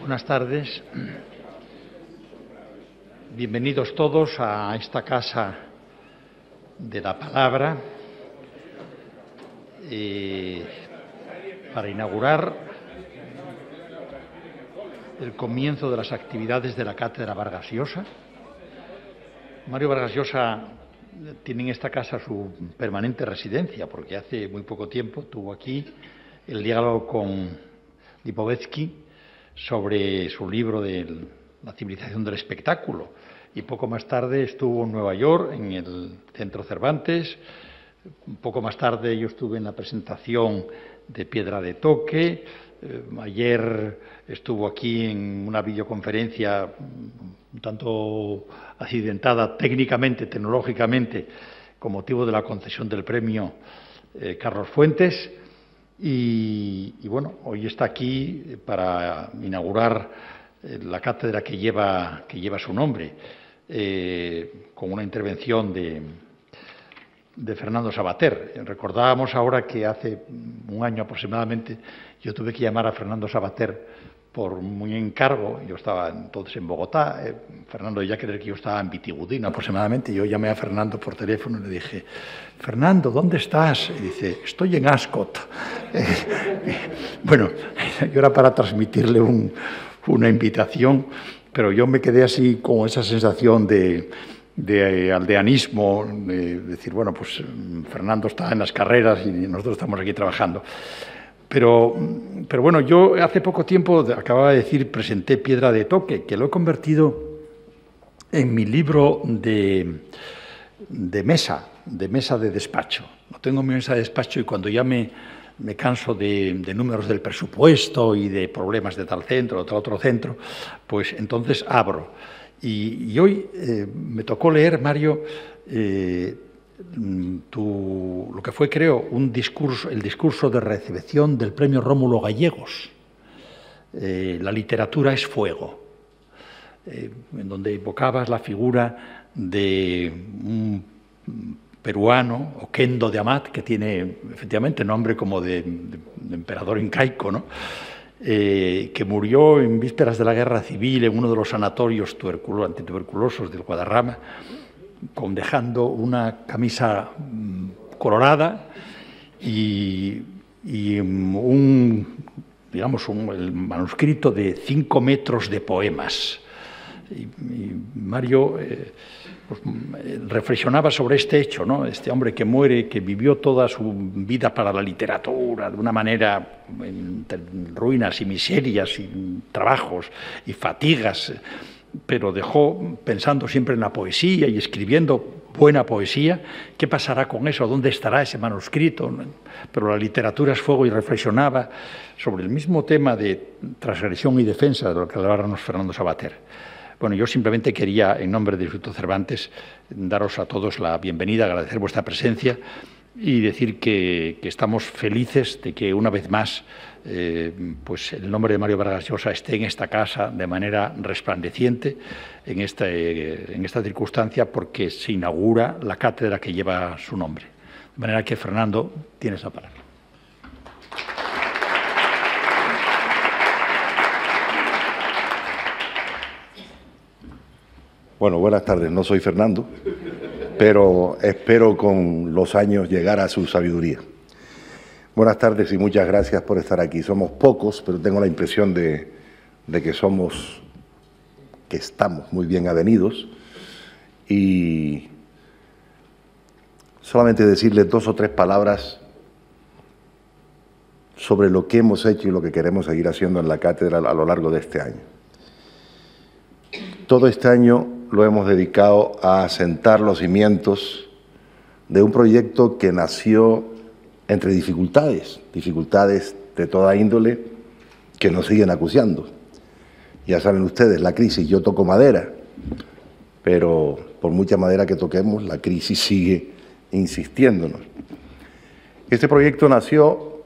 Buenas tardes. Bienvenidos todos a esta Casa de la Palabra para inaugurar el comienzo de las actividades de la Cátedra Vargas Llosa. Mario Vargas Llosa tiene en esta casa su permanente residencia, porque hace muy poco tiempo tuvo aquí el diálogo con Lipovetsky sobre su libro de La civilización del espectáculo, y poco más tarde estuvo en Nueva York, en el Centro Cervantes. Un poco más tarde yo estuve en la presentación de Piedra de Toque. Ayer estuvo aquí en una videoconferencia un tanto accidentada técnicamente, tecnológicamente, con motivo de la concesión del premio Carlos Fuentes. Y bueno, hoy está aquí para inaugurar la cátedra que lleva su nombre, con una intervención de Fernando Savater. Recordábamos ahora que hace un año aproximadamente yo tuve que llamar a Fernando Savater por un encargo. Yo estaba entonces en Bogotá. Fernando ya creía que yo estaba en Vitigudino aproximadamente. Yo llamé a Fernando por teléfono y le dije: Fernando, ¿dónde estás? Y dice: estoy en Ascot. Bueno, yo era para transmitirle una invitación, pero yo me quedé así con esa sensación de aldeanismo, de decir, bueno, pues Fernando está en las carreras y nosotros estamos aquí trabajando. Pero bueno, yo hace poco tiempo, acababa de decir, presenté Piedra de Toque, que lo he convertido en mi libro de mesa de despacho. No tengo mi mesa de despacho, y cuando ya me canso de números del presupuesto y de problemas de tal centro o tal otro centro, pues entonces abro. Y hoy me tocó leer, Mario, lo que fue, creo, el discurso de recepción del premio Rómulo Gallegos. La literatura es fuego, en donde evocabas la figura de un peruano, Oquendo de Amat, que tiene efectivamente nombre como de emperador incaico, ¿no? Que murió en vísperas de la guerra civil en uno de los sanatorios antituberculosos del Guadarrama, dejando una camisa colorada y el manuscrito de 5 metros de poemas. Y Mario reflexionaba sobre este hecho, ¿no? Este hombre que muere, que vivió toda su vida para la literatura de una manera entre ruinas y miserias y trabajos y fatigas, pero dejó pensando siempre en la poesía y escribiendo buena poesía. ¿Qué pasará con eso? ¿Dónde estará ese manuscrito? Pero la literatura es fuego, y reflexionaba sobre el mismo tema de transgresión y defensa de lo que hablábamos Fernando Savater. Bueno, yo simplemente quería, en nombre del Instituto Cervantes, daros a todos la bienvenida, agradecer vuestra presencia y decir que estamos felices de que una vez más pues el nombre de Mario Vargas Llosa esté en esta casa de manera resplandeciente en esta circunstancia, porque se inaugura la cátedra que lleva su nombre. De manera que, Fernando, tienes la palabra. Bueno, buenas tardes. No soy Fernando, pero espero con los años llegar a su sabiduría. Buenas tardes y muchas gracias por estar aquí. Somos pocos, pero tengo la impresión de que estamos muy bien avenidos. Y solamente decirles 2 o 3 palabras sobre lo que hemos hecho y lo que queremos seguir haciendo en la cátedra a lo largo de este año. Todo este año lo hemos dedicado a asentar los cimientos de un proyecto que nació entre dificultades de toda índole que nos siguen acuciando. Ya saben ustedes, la crisis, yo toco madera, pero por mucha madera que toquemos, la crisis sigue insistiéndonos. Este proyecto nació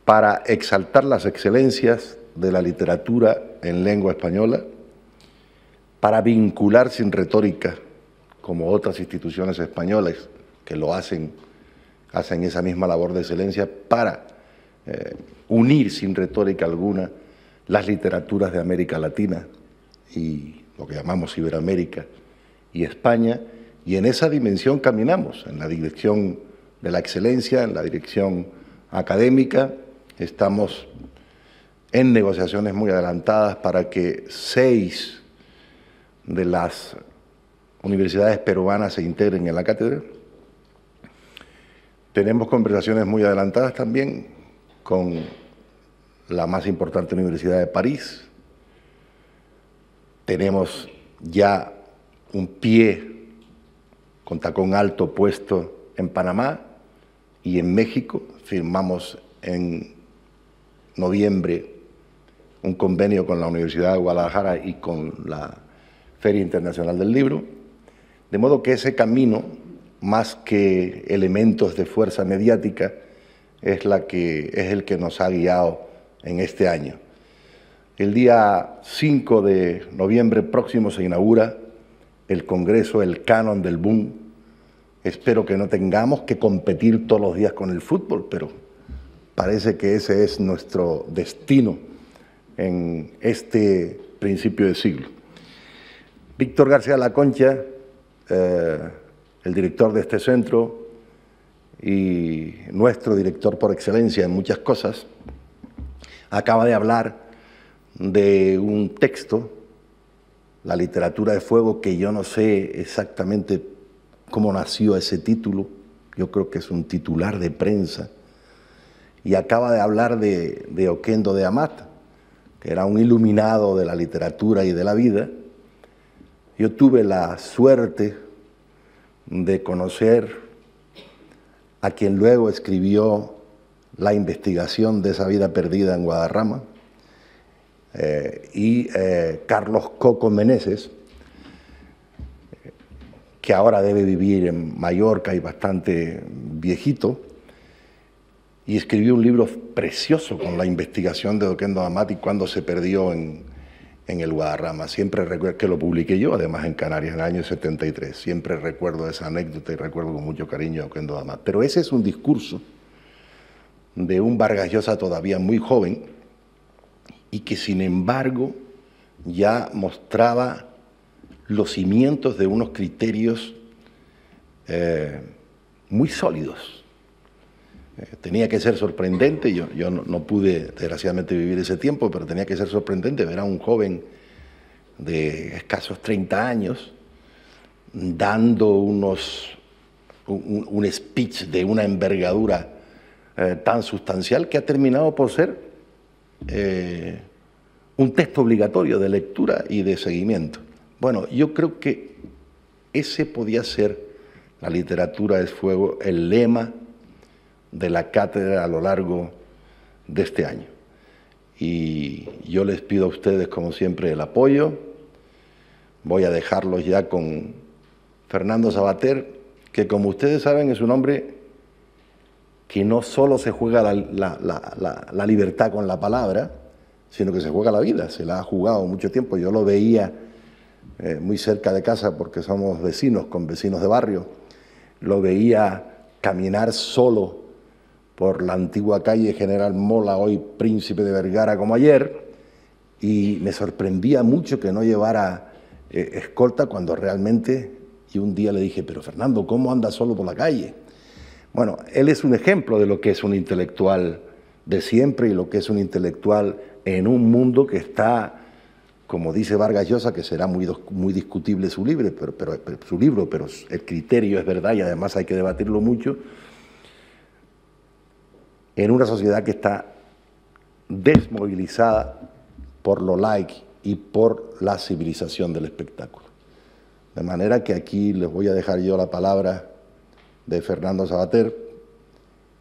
para exaltar las excelencias de la literatura en lengua española, para vincular sin retórica, como otras instituciones españolas que lo hacen esa misma labor de excelencia, para unir sin retórica alguna las literaturas de América Latina y lo que llamamos Iberoamérica y España, y en esa dimensión caminamos, en la dirección de la excelencia, en la dirección académica. Estamos en negociaciones muy adelantadas para que 6 de las universidades peruanas se integren en la cátedra. Tenemos conversaciones muy adelantadas también con la más importante Universidad de París. Tenemos ya un pie con tacón alto puesto en Panamá y en México. Firmamos en noviembre un convenio con la Universidad de Guadalajara y con la Feria Internacional del Libro, de modo que ese camino, más que elementos de fuerza mediática, es el que nos ha guiado en este año. El día 5 de noviembre próximo se inaugura el Congreso, el Canon del Boom. Espero que no tengamos que competir todos los días con el fútbol, pero parece que ese es nuestro destino en este principio de siglo. Víctor García Laconcha, el director de este centro y nuestro director por excelencia en muchas cosas, acaba de hablar de un texto, La literatura de fuego, que yo no sé exactamente cómo nació ese título. Yo creo que es un titular de prensa, y acaba de hablar de Oquendo de Amat, que era un iluminado de la literatura y de la vida. Yo tuve la suerte de conocer a quien luego escribió la investigación de esa vida perdida en Guadarrama, Carlos Coco Meneses, que ahora debe vivir en Mallorca y bastante viejito, y escribió un libro precioso con la investigación de Oquendo de Amat y cuando se perdió en el Guadarrama. Siempre recuerdo que lo publiqué yo, además en Canarias, en el año 73. Siempre recuerdo esa anécdota y recuerdo con mucho cariño a Oquendo de Amat. Pero ese es un discurso de un Vargas Llosa todavía muy joven y que, sin embargo, ya mostraba los cimientos de unos criterios muy sólidos. Tenía que ser sorprendente, yo no pude desgraciadamente vivir ese tiempo, pero tenía que ser sorprendente ver a un joven de escasos 30 años dando un speech de una envergadura tan sustancial que ha terminado por ser un texto obligatorio de lectura y de seguimiento. Bueno, yo creo que ese podía ser, la literatura es fuego, el lema de la cátedra a lo largo de este año. Y yo les pido a ustedes, como siempre, el apoyo. Voy a dejarlos ya con Fernando Savater, que, como ustedes saben, es un hombre que no solo se juega la libertad con la palabra, sino que se juega la vida, se la ha jugado mucho tiempo. Yo lo veía muy cerca de casa porque somos vecinos, con vecinos de barrio. Lo veía caminar solo por la antigua calle General Mola, hoy Príncipe de Vergara, como ayer, y me sorprendía mucho que no llevara escolta cuando realmente, y un día le dije, pero Fernando, ¿cómo anda solo por la calle? Bueno, él es un ejemplo de lo que es un intelectual de siempre y lo que es un intelectual en un mundo que está, como dice Vargas Llosa, que será muy discutible su libro, pero el criterio es verdad y además hay que debatirlo mucho, en una sociedad que está desmovilizada por lo like y por la civilización del espectáculo. De manera que aquí les voy a dejar yo la palabra de Fernando Savater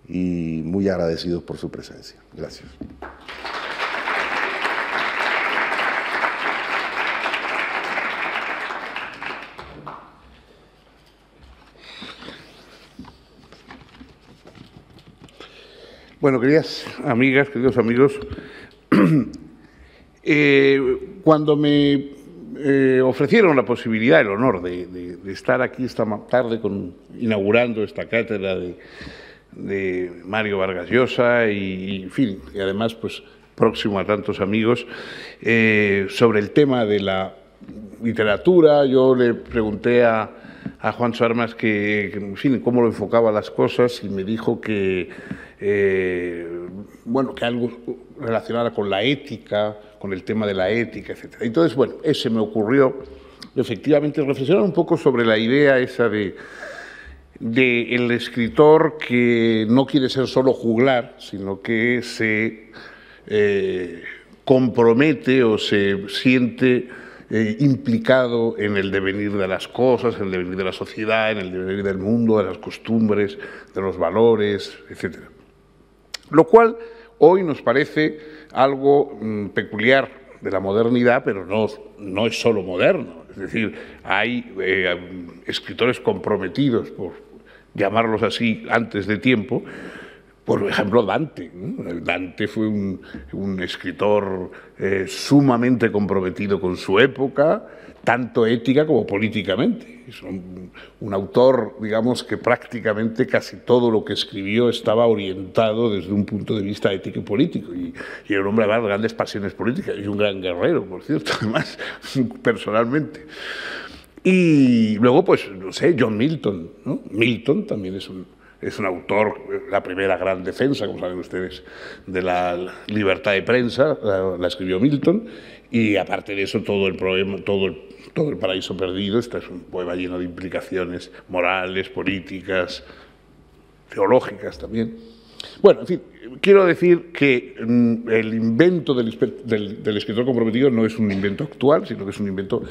y muy agradecidos por su presencia. Gracias. Bueno, queridas amigas, queridos amigos, cuando me ofrecieron la posibilidad, el honor de estar aquí esta tarde inaugurando esta cátedra de Mario Vargas Llosa y, en fin, y además pues próximo a tantos amigos, sobre el tema de la literatura. Yo le pregunté a Juancho Armas en fin, cómo lo enfocaba las cosas, y me dijo que, bueno, que algo relacionado con la ética, con el tema de la ética, etc. Entonces, bueno, ese me ocurrió, efectivamente, reflexionar un poco sobre la idea esa de el escritor que no quiere ser solo juglar, sino que se compromete o se siente implicado en el devenir de las cosas, en el devenir de la sociedad, en el devenir del mundo, de las costumbres, de los valores, etc. Lo cual hoy nos parece algo peculiar de la modernidad, pero no es solo moderno. Es decir, hay escritores comprometidos, por llamarlos así, antes de tiempo. Por ejemplo, Dante. Dante fue un escritor sumamente comprometido con su época, tanto ética como políticamente. Es un autor, digamos, que prácticamente casi todo lo que escribió estaba orientado desde un punto de vista ético y político. Y era un hombre de grandes pasiones políticas y un gran guerrero, por cierto, además, personalmente. Y luego, pues, no sé, John Milton, ¿no? Milton también es un autor, la primera gran defensa, como saben ustedes, de la libertad de prensa, la escribió Milton, y aparte de eso todo el poema, todo el Paraíso Perdido, este es un poema lleno de implicaciones morales, políticas, teológicas también. Bueno, en fin, quiero decir que el invento del escritor comprometido no es un invento actual, sino que es un invento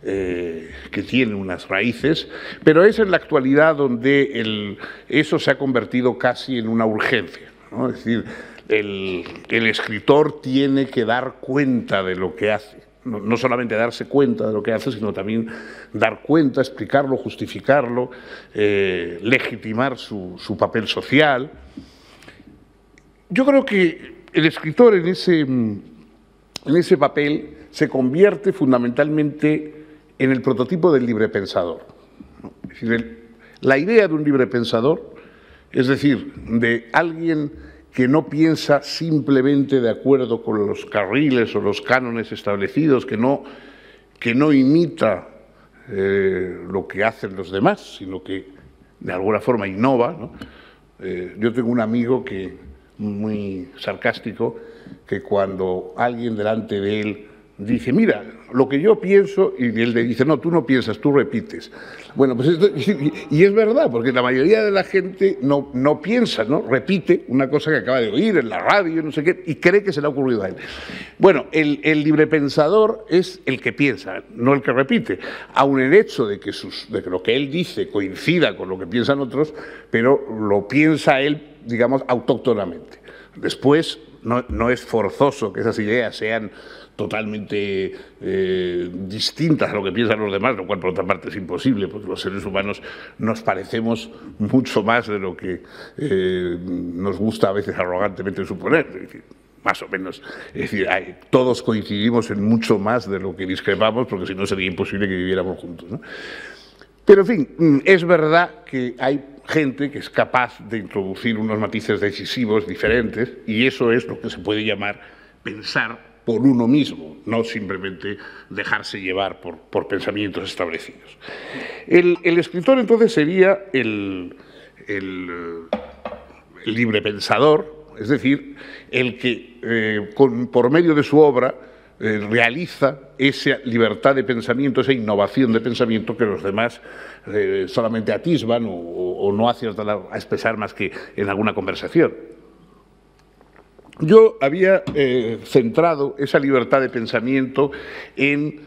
que tiene unas raíces, pero es en la actualidad donde eso se ha convertido casi en una urgencia, ¿no? Es decir, el escritor tiene que dar cuenta de lo que hace, no solamente darse cuenta de lo que hace, sino también dar cuenta, explicarlo, justificarlo, legitimar su papel social. Yo creo que el escritor en ese papel se convierte fundamentalmente en el prototipo del librepensador. Es decir, la idea de un librepensador, es decir, de alguien que no piensa simplemente de acuerdo con los carriles o los cánones establecidos, que no imita lo que hacen los demás, sino que de alguna forma innova, ¿no? Yo tengo un amigo muy sarcástico, que cuando alguien delante de él dice, mira, lo que yo pienso, y él le dice, no, tú no piensas, tú repites. Bueno, pues y es verdad, porque la mayoría de la gente no piensa, ¿no? Repite una cosa que acaba de oír en la radio, no sé qué, y cree que se le ha ocurrido a él. Bueno, el librepensador es el que piensa, no el que repite, aun el hecho de que lo que él dice coincida con lo que piensan otros, pero lo piensa él, digamos, autóctonamente. Después, no es forzoso que esas ideas sean totalmente distintas a lo que piensan los demás, lo cual por otra parte es imposible, porque los seres humanos nos parecemos mucho más de lo que nos gusta a veces arrogantemente suponer, es decir, más o menos. Es decir, todos coincidimos en mucho más de lo que discrepamos, porque si no sería imposible que viviéramos juntos, ¿no? Pero, en fin, es verdad que hay gente que es capaz de introducir unos matices decisivos diferentes, y eso es lo que se puede llamar pensar por uno mismo, no simplemente dejarse llevar por pensamientos establecidos. El escritor, entonces, sería el librepensador, es decir, el que por medio de su obra realiza esa libertad de pensamiento, esa innovación de pensamiento que los demás solamente atisban o no aciertan a expresar más que en alguna conversación. Yo había centrado esa libertad de pensamiento en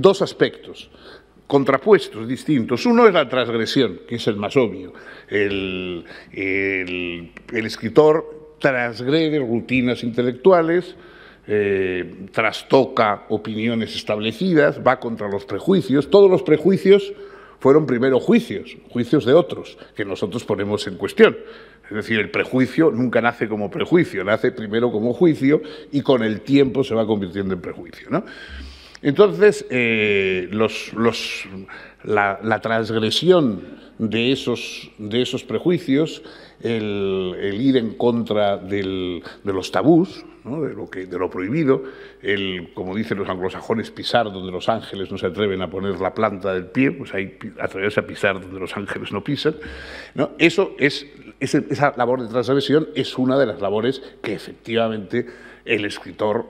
dos aspectos contrapuestos, distintos. Uno es la transgresión, que es el más obvio. El escritor transgrede rutinas intelectuales, trastoca opiniones establecidas, va contra los prejuicios. Todos los prejuicios fueron primero juicios de otros, que nosotros ponemos en cuestión. Es decir, el prejuicio nunca nace como prejuicio, nace primero como juicio y con el tiempo se va convirtiendo en prejuicio, ¿no? Entonces, la transgresión de esos prejuicios, el ir en contra de los tabús, ¿no? de lo prohibido, como dicen los anglosajones, pisar donde los ángeles no se atreven a poner la planta del pie, pues hay atreverse a pisar donde los ángeles no pisan, ¿no? Esa labor de transgresión es una de las labores que efectivamente el escritor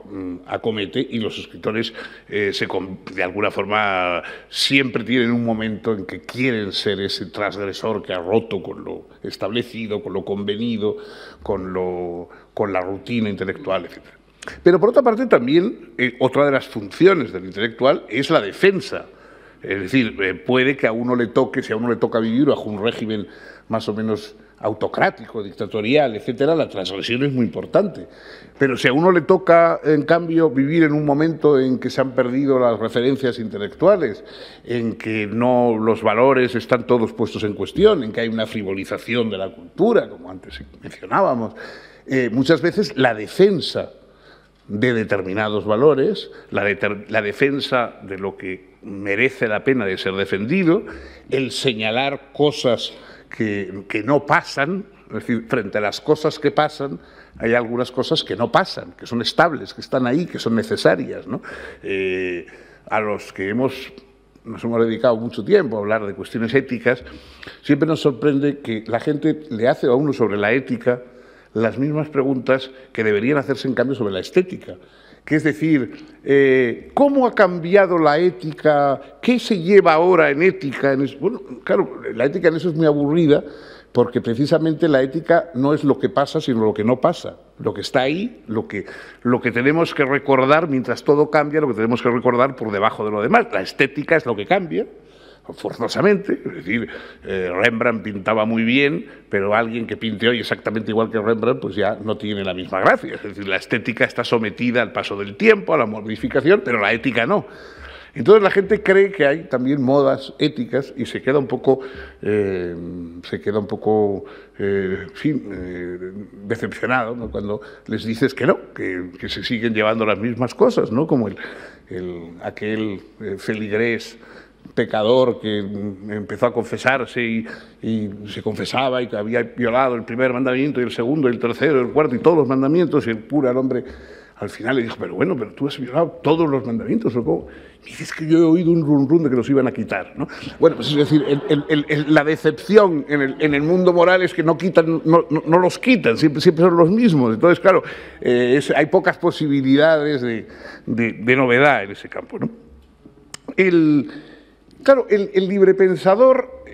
acomete, y los escritores de alguna forma siempre tienen un momento en que quieren ser ese transgresor que ha roto con lo establecido, con lo convenido, con la rutina intelectual, etc. Pero por otra parte también otra de las funciones del intelectual es la defensa. Es decir, puede que a uno le toque, si a uno le toca vivir bajo un régimen más o menos autocrático, dictatorial, etcétera, la transgresión es muy importante. Pero si a uno le toca, en cambio, vivir en un momento en que se han perdido las referencias intelectuales, en que los valores están todos puestos en cuestión, en que hay una frivolización de la cultura, como antes mencionábamos, muchas veces la defensa de determinados valores, la defensa de lo que merece la pena de ser defendido, el señalar cosas que no pasan, es decir, frente a las cosas que pasan, hay algunas cosas que no pasan, que son estables, que están ahí, que son necesarias, ¿no? A los que nos hemos dedicado mucho tiempo a hablar de cuestiones éticas, siempre nos sorprende que la gente le hace a uno sobre la ética las mismas preguntas que deberían hacerse en cambio sobre la estética. Que es decir, ¿cómo ha cambiado la ética? ¿Qué se lleva ahora en ética? Bueno, claro, la ética en eso es muy aburrida, porque precisamente la ética no es lo que pasa, sino lo que no pasa. Lo que está ahí, lo que tenemos que recordar mientras todo cambia, lo que tenemos que recordar por debajo de lo demás. La estética es lo que cambia, forzosamente. Es decir, Rembrandt pintaba muy bien, pero alguien que pinte hoy exactamente igual que Rembrandt, pues ya no tiene la misma gracia. Es decir, la estética está sometida al paso del tiempo, a la modificación, pero la ética no. Entonces la gente cree que hay también modas éticas y se queda un poco, decepcionado, ¿no? Cuando les dices que no, que se siguen llevando las mismas cosas, ¿no? Como aquel feligrés pecador que empezó a confesarse y se confesaba y que había violado el primer mandamiento y el segundo y el tercero y el cuarto y todos los mandamientos, y el cura, el hombre, al final le dijo, pero tú has violado todos los mandamientos, ¿o cómo? Y dices que yo he oído un rum rum de que los iban a quitar, ¿no? Bueno, pues es decir, la decepción en el mundo moral es que no los quitan, siempre son los mismos. Entonces, claro, hay pocas posibilidades de novedad en ese campo, ¿no? Claro, el librepensador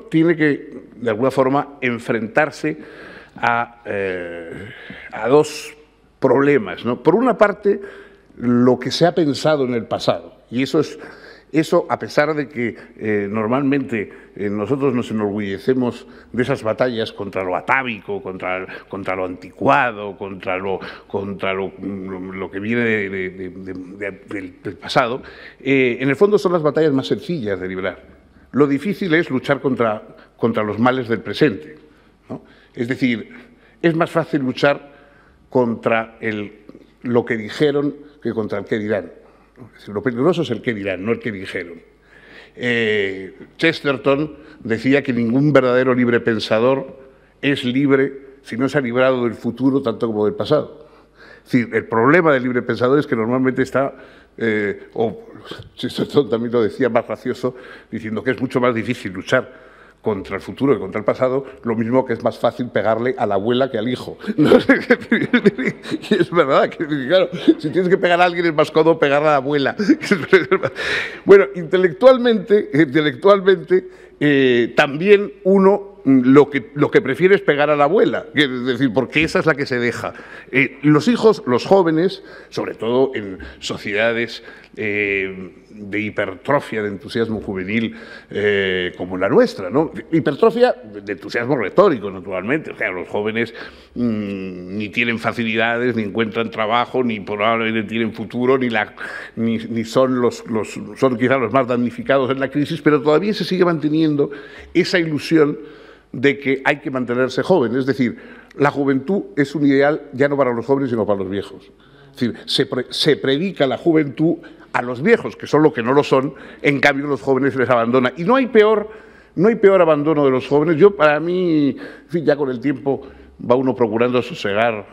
tiene que, de alguna forma, enfrentarse a dos problemas, ¿no? Por una parte, lo que se ha pensado en el pasado, y eso, a pesar de que normalmente nosotros nos enorgullecemos de esas batallas contra lo atávico, contra lo anticuado, contra lo que viene del pasado, en el fondo son las batallas más sencillas de librar. Lo difícil es luchar contra los males del presente, ¿no? Es decir, es más fácil luchar contra lo que dijeron que contra el que dirán. Es decir, lo peligroso es el que dirán, no el que dijeron. Chesterton decía que ningún verdadero librepensador es libre si no se ha librado del futuro tanto como del pasado. Es decir, el problema del librepensador es que normalmente está, Chesterton también lo decía más gracioso, diciendo que es mucho más difícil luchar contra el futuro que contra el pasado, lo mismo que es más fácil pegarle a la abuela que al hijo. ¿No? Y es verdad, que claro, si tienes que pegar a alguien es más cómodo pegar a la abuela. Bueno, intelectualmente también uno lo que prefiere es pegar a la abuela, es decir, porque esa es la que se deja. Los hijos, los jóvenes, sobre todo en sociedades de hipertrofia de entusiasmo juvenil como la nuestra, ¿no? Hipertrofia de entusiasmo retórico, naturalmente. O sea, los jóvenes ni tienen facilidades, ni encuentran trabajo, ni probablemente tienen futuro, ni son son quizás los más damnificados en la crisis, pero todavía se sigue manteniendo esa ilusión de que hay que mantenerse joven. Es decir, la juventud es un ideal ya no para los jóvenes, sino para los viejos. Es decir, se predica la juventud a los viejos, que son los que no lo son, en cambio los jóvenes les abandona. Y no hay peor abandono de los jóvenes. Yo, para mí, en fin, ya con el tiempo va uno procurando sosegar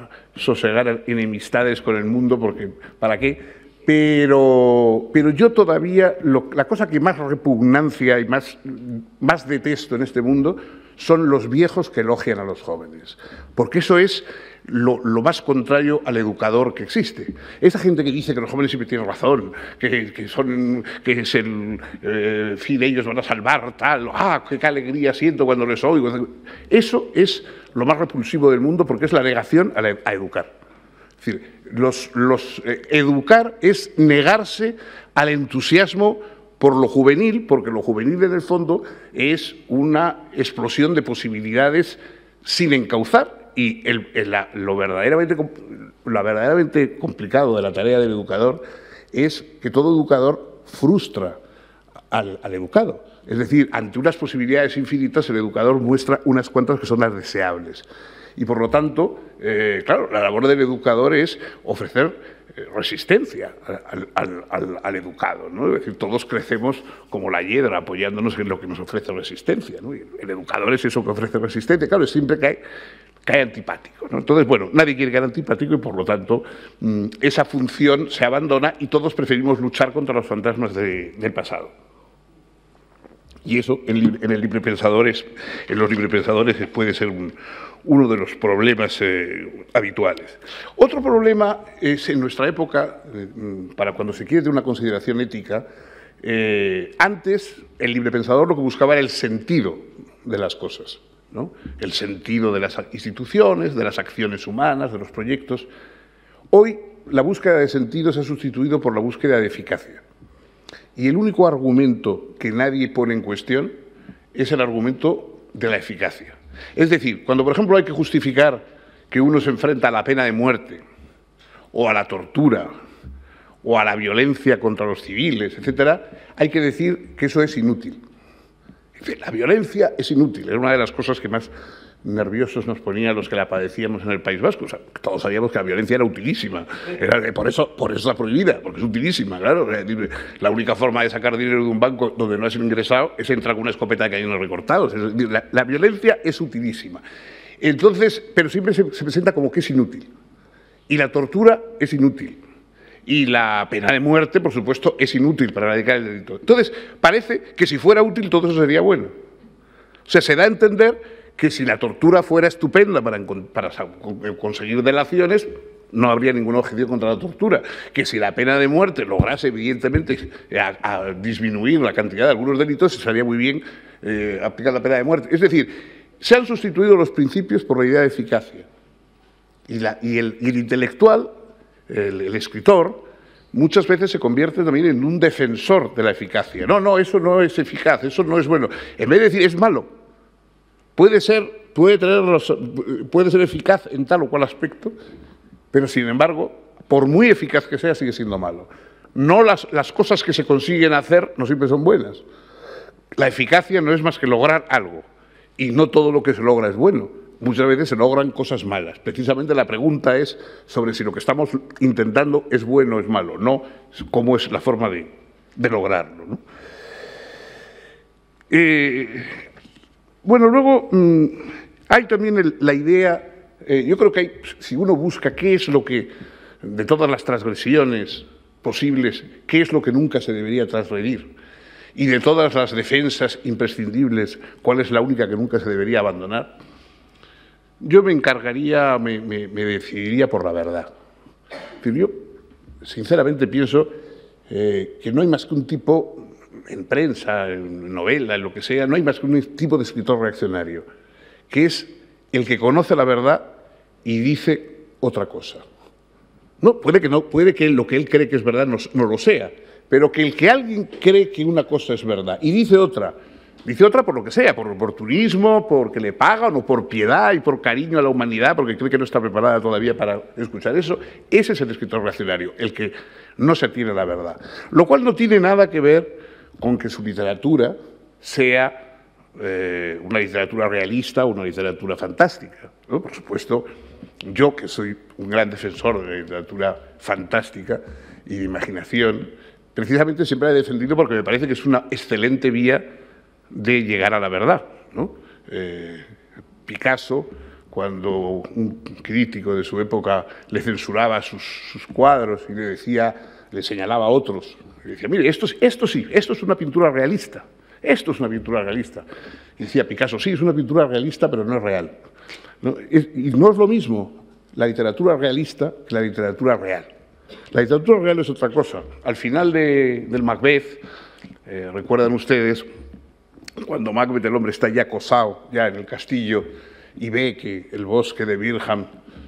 enemistades con el mundo, porque ¿para qué? Pero yo todavía, la cosa que más repugnancia y más detesto en este mundo son los viejos que elogian a los jóvenes, porque eso es lo más contrario al educador que existe. Esa gente que dice que los jóvenes siempre tienen razón, que ellos van a salvar, tal, qué alegría siento cuando les oigo. Eso es lo más repulsivo del mundo, porque es la negación a educar. Es decir, educar es negarse al entusiasmo por lo juvenil, porque lo juvenil en el fondo es una explosión de posibilidades sin encauzar. Y lo verdaderamente complicado de la tarea del educador es que todo educador frustra al educado. Es decir, ante unas posibilidades infinitas, el educador muestra unas cuantas que son las deseables. Y por lo tanto, claro, la labor del educador es ofrecer resistencia al educado, ¿no? Es decir, todos crecemos como la hiedra apoyándonos en lo que nos ofrece resistencia, ¿no? Y el educador es eso que ofrece resistencia, claro, siempre cae antipático, ¿no? Entonces, bueno, nadie quiere caer antipático y por lo tanto esa función se abandona y todos preferimos luchar contra los fantasmas del pasado. Y eso en los librepensadores puede ser uno de los problemas habituales. Otro problema es en nuestra época, para cuando se quiere de una consideración ética, antes el librepensador lo que buscaba era el sentido de las cosas, ¿no? El sentido de las instituciones, de las acciones humanas, de los proyectos. Hoy la búsqueda de sentido se ha sustituido por la búsqueda de eficacia. Y el único argumento que nadie pone en cuestión es el argumento de la eficacia. Es decir, cuando, por ejemplo, hay que justificar que uno se enfrenta a la pena de muerte, o a la tortura, o a la violencia contra los civiles, etcétera, hay que decir que eso es inútil. La violencia es inútil. Era una de las cosas que más nerviosos nos ponía a los que la padecíamos en el País Vasco. O sea, todos sabíamos que la violencia era utilísima. Por eso está prohibida, porque es utilísima, claro. La única forma de sacar dinero de un banco donde no has ingresado es entrar con una escopeta de cañones recortados. Es decir, la violencia es utilísima. Entonces, pero siempre se presenta como que es inútil. Y la tortura es inútil. Y la pena de muerte, por supuesto, es inútil para erradicar el delito. Entonces, parece que si fuera útil todo eso sería bueno. O sea, se da a entender que si la tortura fuera estupenda para conseguir delaciones, no habría ninguna objeción contra la tortura. Que si la pena de muerte lograse, evidentemente, a disminuir la cantidad de algunos delitos, sería muy bien aplicar la pena de muerte. Es decir, se han sustituido los principios por la idea de eficacia. Y el intelectual, el escritor, muchas veces se convierte también en un defensor de la eficacia. No, eso no es eficaz, eso no es bueno. En vez de decir es malo, puede ser eficaz en tal o cual aspecto, pero sin embargo, por muy eficaz que sea, sigue siendo malo. No las cosas que se consiguen hacer no siempre son buenas. La eficacia no es más que lograr algo, y no todo lo que se logra es bueno. Muchas veces se logran cosas malas. Precisamente la pregunta es sobre si lo que estamos intentando es bueno o es malo, no cómo es la forma de lograrlo, ¿no? Bueno, luego hay también la idea, yo creo que si uno busca qué es lo que, de todas las transgresiones posibles, qué es lo que nunca se debería transgredir, y de todas las defensas imprescindibles, cuál es la única que nunca se debería abandonar, yo me decidiría por la verdad. Pero yo, sinceramente, pienso que no hay más que un tipo, en prensa, en novela, en lo que sea, no hay más que un tipo de escritor reaccionario, que es el que conoce la verdad y dice otra cosa. Puede que lo que él cree que es verdad no lo sea, pero que alguien cree que una cosa es verdad y dice otra por lo que sea, por oportunismo, porque le pagan o por piedad y por cariño a la humanidad, porque cree que no está preparada todavía para escuchar eso. Ese es el escritor reaccionario, el que no se atiene a la verdad. Lo cual no tiene nada que ver con que su literatura sea una literatura realista o una literatura fantástica, ¿no? Por supuesto, Yo, que soy un gran defensor de la literatura fantástica y de imaginación, precisamente siempre la he defendido porque me parece que es una excelente vía de llegar a la verdad, ¿no? Picasso, cuando un crítico de su época le censuraba sus cuadros y le señalaba a otros, le decía, mire, esto sí, esto es una pintura realista, esto es una pintura realista. Y decía Picasso, sí, es una pintura realista, pero no es real, ¿no? Y no es lo mismo la literatura realista que la literatura real. La literatura real es otra cosa. Al final del Macbeth, recuerdan ustedes, cuando Macbeth, el hombre, está ya acosado, ya en el castillo, y ve que el bosque de Birham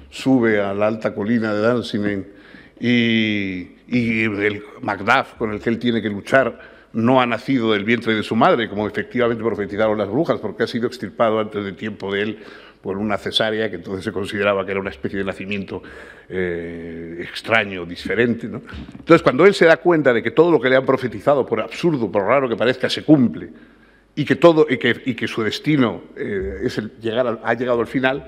sube a la alta colina de Dunsinane y el Macduff con el que él tiene que luchar no ha nacido del vientre de su madre, como efectivamente profetizaron las brujas, porque ha sido extirpado antes de tiempo de él por una cesárea, que entonces se consideraba que era una especie de nacimiento extraño, diferente, ¿no? Entonces, cuando él se da cuenta de que todo lo que le han profetizado, por absurdo, por raro que parezca, se cumple, y que su destino ha llegado al final,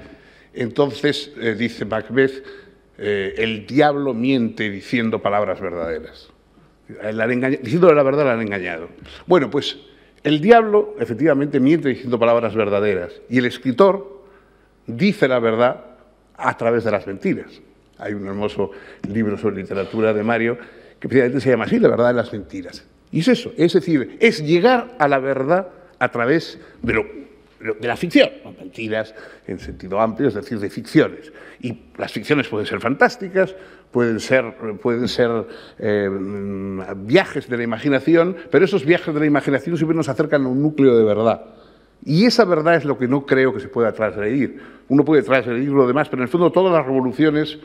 entonces, dice Macbeth, el diablo miente diciendo palabras verdaderas. Diciéndole la verdad la han engañado. Bueno, pues el diablo efectivamente miente diciendo palabras verdaderas y el escritor dice la verdad a través de las mentiras. Hay un hermoso libro sobre literatura de Mario que precisamente se llama así, La verdad de las mentiras. Y es eso, es decir, es llegar a la verdad a través de la ficción, no mentiras en sentido amplio, es decir, de ficciones. Y las ficciones pueden ser fantásticas, pueden ser viajes de la imaginación, pero esos viajes de la imaginación siempre nos acercan a un núcleo de verdad. Y esa verdad es lo que no creo que se pueda transgredir. Uno puede transgredir lo demás, pero en el fondo todas las revoluciones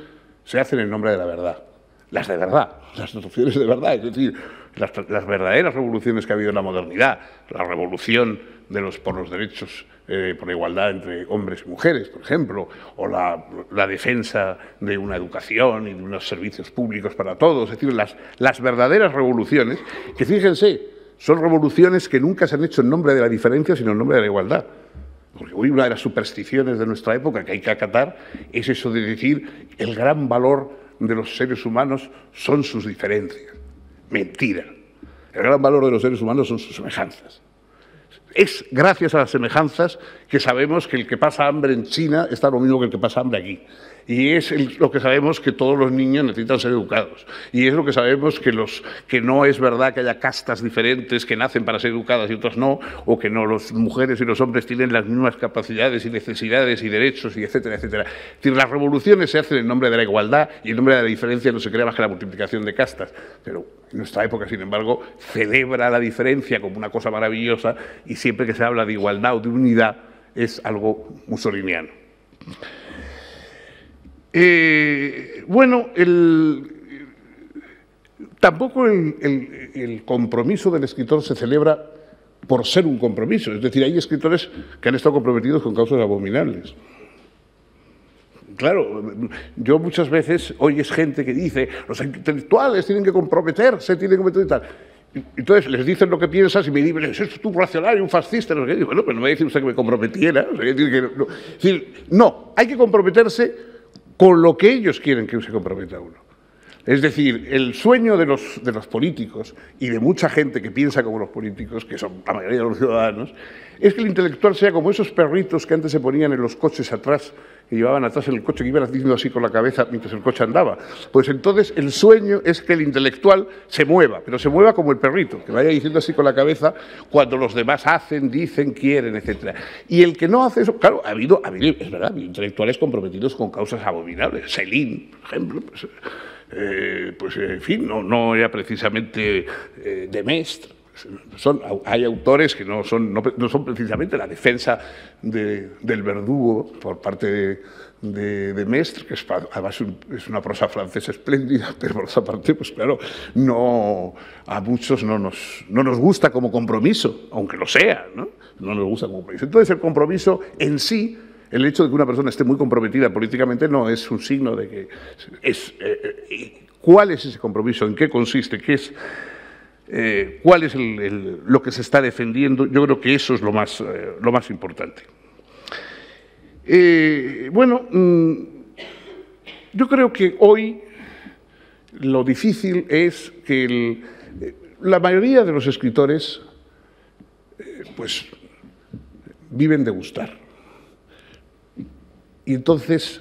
se hacen en nombre de la verdad. Las de verdad, las revoluciones de verdad, es decir, las verdaderas revoluciones que ha habido en la modernidad, la revolución por los derechos, por la igualdad entre hombres y mujeres, por ejemplo, o la defensa de una educación y de unos servicios públicos para todos, es decir, las verdaderas revoluciones, que fíjense, son revoluciones que nunca se han hecho en nombre de la diferencia, sino en nombre de la igualdad. Porque hoy una de las supersticiones de nuestra época que hay que acatar es eso de decir el gran valor de los seres humanos son sus diferencias. Mentira. El gran valor de los seres humanos son sus semejanzas. Es gracias a las semejanzas que sabemos que el que pasa hambre en China está lo mismo que el que pasa hambre aquí. Y es lo que sabemos que todos los niños necesitan ser educados. Y es lo que sabemos que no es verdad que haya castas diferentes que nacen para ser educadas y otras no, o que no las mujeres y los hombres tienen las mismas capacidades y necesidades y derechos, y etcétera, etcétera. Es decir, las revoluciones se hacen en nombre de la igualdad y en nombre de la diferencia no se crea más que la multiplicación de castas. Pero en nuestra época, sin embargo, celebra la diferencia como una cosa maravillosa y siempre que se habla de igualdad o de unidad es algo mussoliniano. Bueno, tampoco el compromiso del escritor se celebra por ser un compromiso. Es decir, hay escritores que han estado comprometidos con causas abominables. Claro, yo muchas veces oyes gente que dice los intelectuales tienen que comprometerse, tienen que comprometer y tal. Entonces les dicen lo que piensas y me dicen, es tú racional y un fascista. No sé qué. Bueno, pero no me dice usted que me comprometiera. O sea, es decir, no, hay que comprometerse con lo que ellos quieren que se comprometa uno. Es decir, el sueño de los políticos y de mucha gente que piensa como los políticos, que son la mayoría de los ciudadanos, es que el intelectual sea como esos perritos que antes se ponían en los coches atrás, que llevaban atrás en el coche, que iban haciendo así con la cabeza mientras el coche andaba. Pues entonces el sueño es que el intelectual se mueva, pero se mueva como el perrito, que vaya diciendo así con la cabeza cuando los demás hacen, dicen, quieren, etc. Y el que no hace eso, claro, ha habido es verdad, ha habido intelectuales comprometidos con causas abominables. Céline, por ejemplo, pues en fin, no era precisamente de Maistre. Hay autores que no son precisamente la defensa del verdugo por parte de Maistre, que además es una prosa francesa espléndida, pero por otra parte, pues claro, a muchos no nos gusta como compromiso, aunque lo sea, ¿no? No nos gusta como compromiso. Entonces el compromiso en sí, el hecho de que una persona esté muy comprometida políticamente no es un signo de que ¿cuál es ese compromiso? ¿En qué consiste? ¿Qué es? ¿Cuál es lo que se está defendiendo? Yo creo que eso es lo más importante. Bueno, Yo creo que hoy lo difícil es que la mayoría de los escritores pues viven de gustar. Y entonces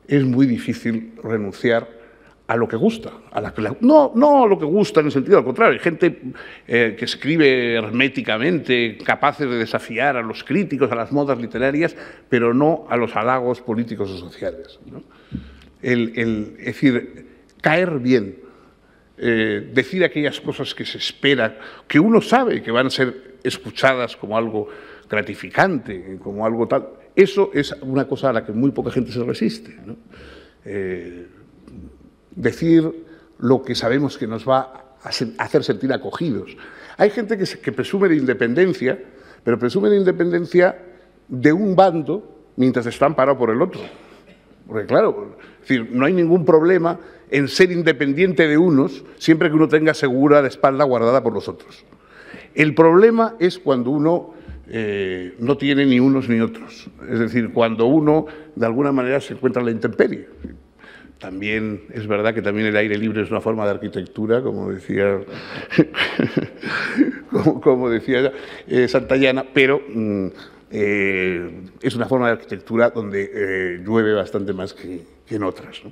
es muy difícil renunciar a lo que gusta, no a lo que gusta en el sentido al contrario. Hay gente que escribe herméticamente, capaces de desafiar a los críticos, a las modas literarias, pero no a los halagos políticos o sociales, ¿no? Es decir, caer bien, decir aquellas cosas que se espera, que uno sabe que van a ser escuchadas como algo gratificante, como algo tal, eso es una cosa a la que muy poca gente se resiste, ¿no? Decir lo que sabemos que nos va a hacer sentir acogidos. Hay gente que presume de independencia, pero presume de independencia de un bando mientras está amparado por el otro. Porque claro, es decir, no hay ningún problema en ser independiente de unos siempre que uno tenga segura la espalda guardada por los otros. El problema es cuando uno no tiene ni unos ni otros. Es decir, cuando uno de alguna manera se encuentra en la intemperie. También es verdad que también el aire libre es una forma de arquitectura, como decía, como decía Santayana, pero es una forma de arquitectura donde llueve bastante más que en otras, ¿no?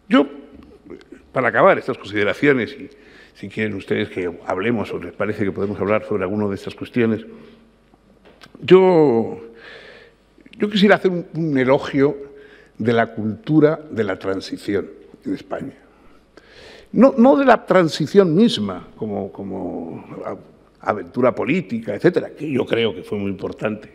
Yo, para acabar estas consideraciones, y si quieren ustedes que hablemos o les parece que podemos hablar sobre alguna de estas cuestiones, yo quisiera hacer un elogio de la cultura de la transición en España. No de la transición misma, como aventura política, etcétera, que yo creo que fue muy importante,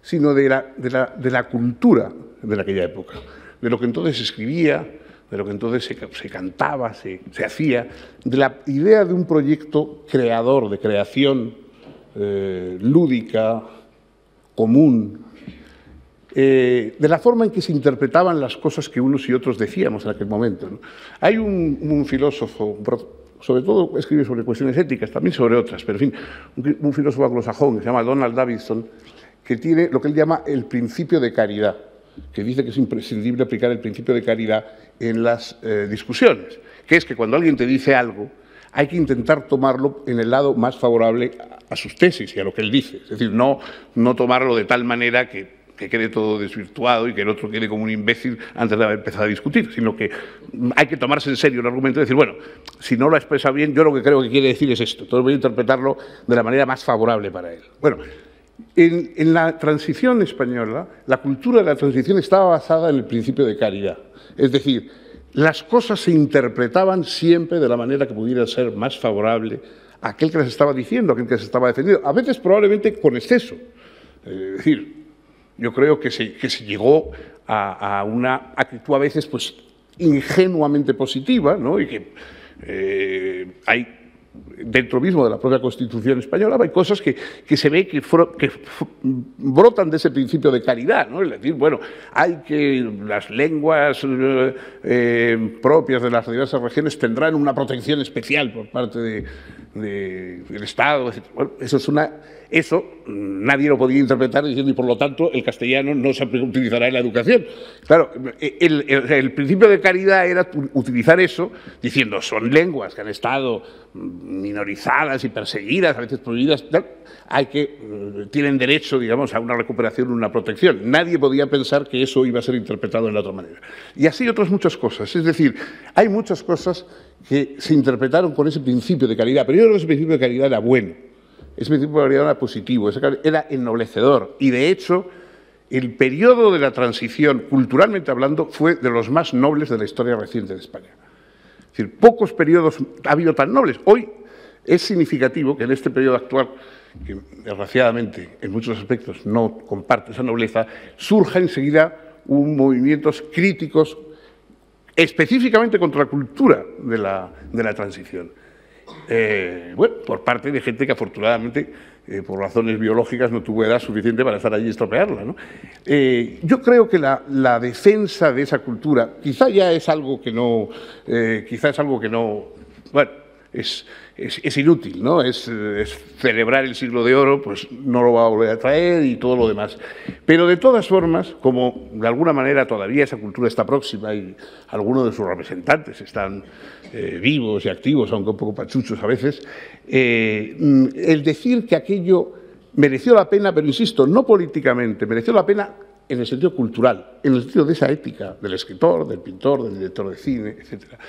sino de la cultura de aquella época, de lo que entonces se escribía, de lo que entonces se cantaba, se hacía, de la idea de un proyecto creador, de creación lúdica, común, de la forma en que se interpretaban las cosas que unos y otros decíamos en aquel momento, ¿no? Hay un filósofo, sobre todo escribe sobre cuestiones éticas, también sobre otras, pero en fin, un filósofo anglosajón que se llama Donald Davidson, que tiene lo que él llama el principio de caridad, que dice que es imprescindible aplicar el principio de caridad en las discusiones, que es que cuando alguien te dice algo, hay que intentar tomarlo en el lado más favorable a sus tesis y a lo que él dice. Es decir, no tomarlo de tal manera que quede todo desvirtuado y que el otro quede como un imbécil antes de haber empezado a discutir, sino que hay que tomarse en serio el argumento y decir, bueno, si no lo ha expresado bien, yo lo que creo que quiere decir es esto, entonces voy a interpretarlo de la manera más favorable para él. Bueno, en la transición española, la cultura de la transición estaba basada en el principio de caridad, es decir, las cosas se interpretaban siempre de la manera que pudiera ser más favorable a aquel que las estaba diciendo, a aquel que se estaba defendiendo, a veces probablemente con exceso. Es decir, yo creo que se llegó a una actitud a veces pues ingenuamente positiva, ¿no? Y que hay dentro mismo de la propia Constitución española hay cosas que se ve que brotan de ese principio de caridad, ¿no? Es decir, bueno, hay que las lenguas propias de las diversas regiones tendrán una protección especial por parte del Estado, etc. Bueno, eso nadie lo podía interpretar diciendo y por lo tanto el castellano no se utilizará en la educación. Claro, el principio de caridad era utilizar eso diciendo son lenguas que han estado minorizadas y perseguidas, a veces prohibidas, tienen derecho, digamos, a una recuperación, una protección. Nadie podía pensar que eso iba a ser interpretado de la otra manera. Y así otras muchas cosas. Es decir, hay muchas cosas que se interpretaron con ese principio de caridad, pero yo creo que ese principio de caridad era bueno. Ese principio de caridad era positivo, era ennoblecedor. Y, de hecho, el periodo de la transición, culturalmente hablando, fue de los más nobles de la historia reciente de España. Es decir, pocos periodos ha habido tan nobles. Hoy es significativo que en este periodo actual, que desgraciadamente en muchos aspectos no comparte esa nobleza, surja enseguida movimientos críticos específicamente contra la cultura de la transición. Bueno, por parte de gente que afortunadamente, por razones biológicas, no tuvo edad suficiente para estar allí y estropearla, ¿no? Yo creo que la defensa de esa cultura quizá es algo que no, bueno, es inútil, ¿no? Es celebrar el siglo de oro, pues no lo va a volver a traer y todo lo demás. Pero de todas formas, como de alguna manera todavía esa cultura está próxima y algunos de sus representantes están vivos y activos, aunque un poco pachuchos a veces, el decir que aquello mereció la pena, pero insisto, no políticamente, mereció la pena en el sentido cultural, en el sentido de esa ética del escritor, del pintor, del director de cine, etcétera.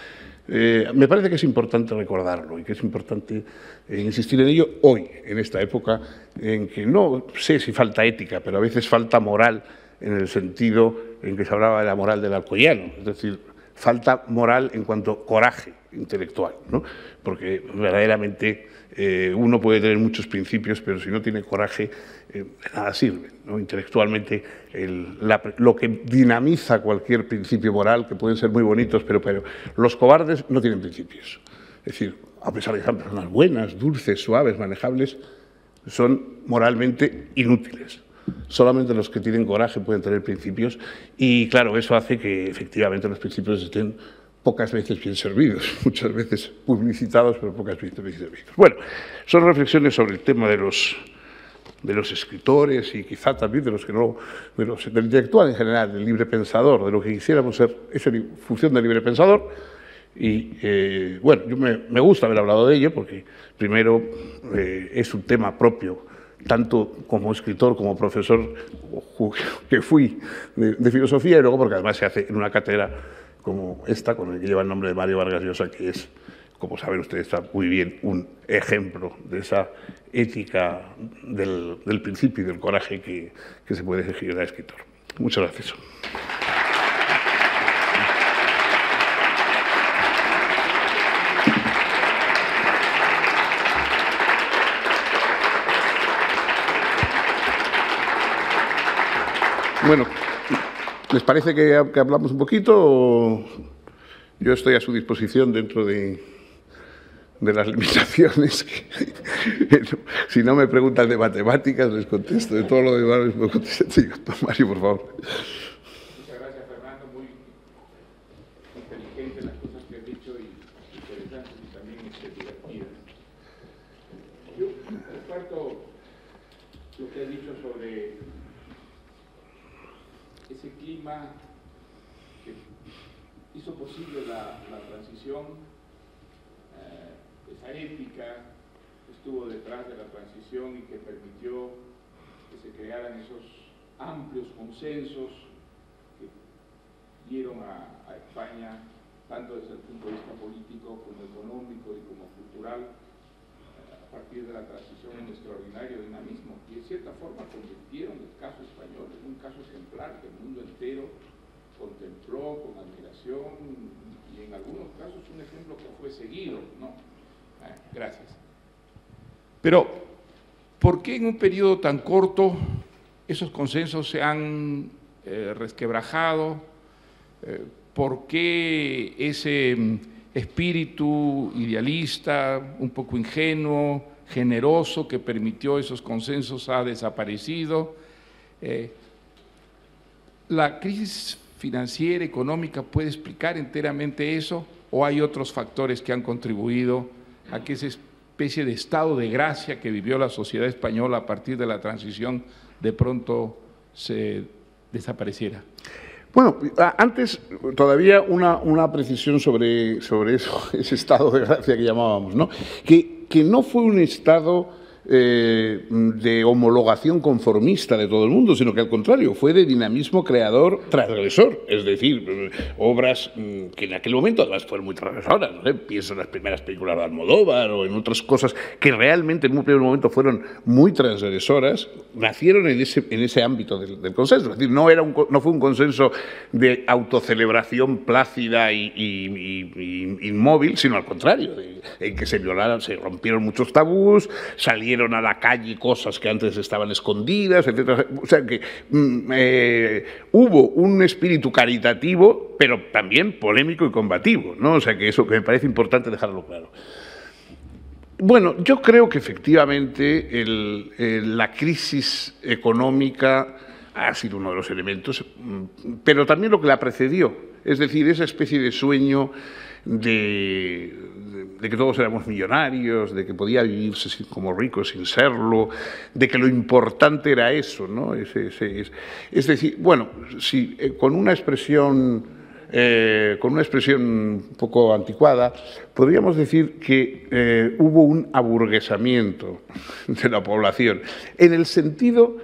Me parece que es importante recordarlo y que es importante insistir en ello hoy, en esta época en que no sé si falta ética, pero a veces falta moral en el sentido en que se hablaba de la moral del alcoyano, es decir, falta moral en cuanto a coraje intelectual, ¿no? Porque verdaderamente uno puede tener muchos principios, pero si no tiene coraje, de nada sirve, ¿no? Intelectualmente, lo que dinamiza cualquier principio moral, que pueden ser muy bonitos, pero los cobardes no tienen principios. Es decir, a pesar de que sean personas buenas, dulces, suaves, manejables, son moralmente inútiles. Solamente los que tienen coraje pueden tener principios y, claro, eso hace que efectivamente los principios estén pocas veces bien servidos, muchas veces publicitados, pero pocas veces bien servidos. Bueno, son reflexiones sobre el tema de los escritores y quizá también de los que no, del intelectual en general, del libre pensador, de lo que quisiéramos ser, esa función del libre pensador. Y bueno, yo me gusta haber hablado de ello porque primero es un tema propio, tanto como escritor como profesor que fui de filosofía, y luego porque además se hace en una cátedra como esta, con el que lleva el nombre de Mario Vargas Llosa, que es, como saben ustedes, está muy bien, un ejemplo de esa ética del principio y del coraje que se puede exigir al escritor. Muchas gracias. Bueno, ¿les parece que hablamos un poquito? Yo estoy a su disposición dentro de las limitaciones. Si no me preguntan de matemáticas, les contesto. De todo lo demás les puedo contestar. Sí, Mario, por favor. Muchas gracias, Fernando. Muy inteligente las cosas que has dicho y interesantes y también divertidas. Yo comparto lo que has dicho sobre ese clima que hizo posible la transición, esa ética que estuvo detrás de la transición y que permitió que se crearan esos amplios consensos que dieron a España, tanto desde el punto de vista político como económico y como cultural, a partir de la transición, un extraordinario dinamismo, y de cierta forma convirtieron el caso español en un caso ejemplar que el mundo entero contempló con admiración y en algunos casos un ejemplo que fue seguido, ¿no? Gracias. Pero, ¿por qué en un periodo tan corto esos consensos se han resquebrajado? ¿Por qué ese espíritu idealista, un poco ingenuo, generoso, que permitió esos consensos ha desaparecido? ¿La crisis financiera, económica, puede explicar enteramente eso? ¿O hay otros factores que han contribuido a que esa especie de estado de gracia que vivió la sociedad española a partir de la transición de pronto se desapareciera? Bueno, antes todavía una precisión sobre eso, ese estado de gracia que llamábamos, ¿no? Que no fue un estado de homologación conformista de todo el mundo, sino que al contrario, fue de dinamismo creador transgresor, es decir, obras que en aquel momento además fueron muy transgresoras, ¿no? Pienso en las primeras películas de Almodóvar o en otras cosas que realmente en un primer momento fueron muy transgresoras, nacieron en ese ámbito del consenso, es decir, no fue un consenso de autocelebración plácida y inmóvil, sino al contrario, en que se rompieron muchos tabús, salieron a la calle cosas que antes estaban escondidas, etcétera. O sea que hubo un espíritu caritativo, pero también polémico y combativo, ¿no? O sea que eso que me parece importante dejarlo claro. Bueno, yo creo que efectivamente la crisis económica ha sido uno de los elementos, pero también lo que la precedió, es decir, esa especie de sueño que todos éramos millonarios, de que podía vivirse como rico sin serlo, de que lo importante era eso, ¿no? Es decir, bueno, si, con una expresión un poco anticuada, podríamos decir que hubo un aburguesamiento de la población, en el sentido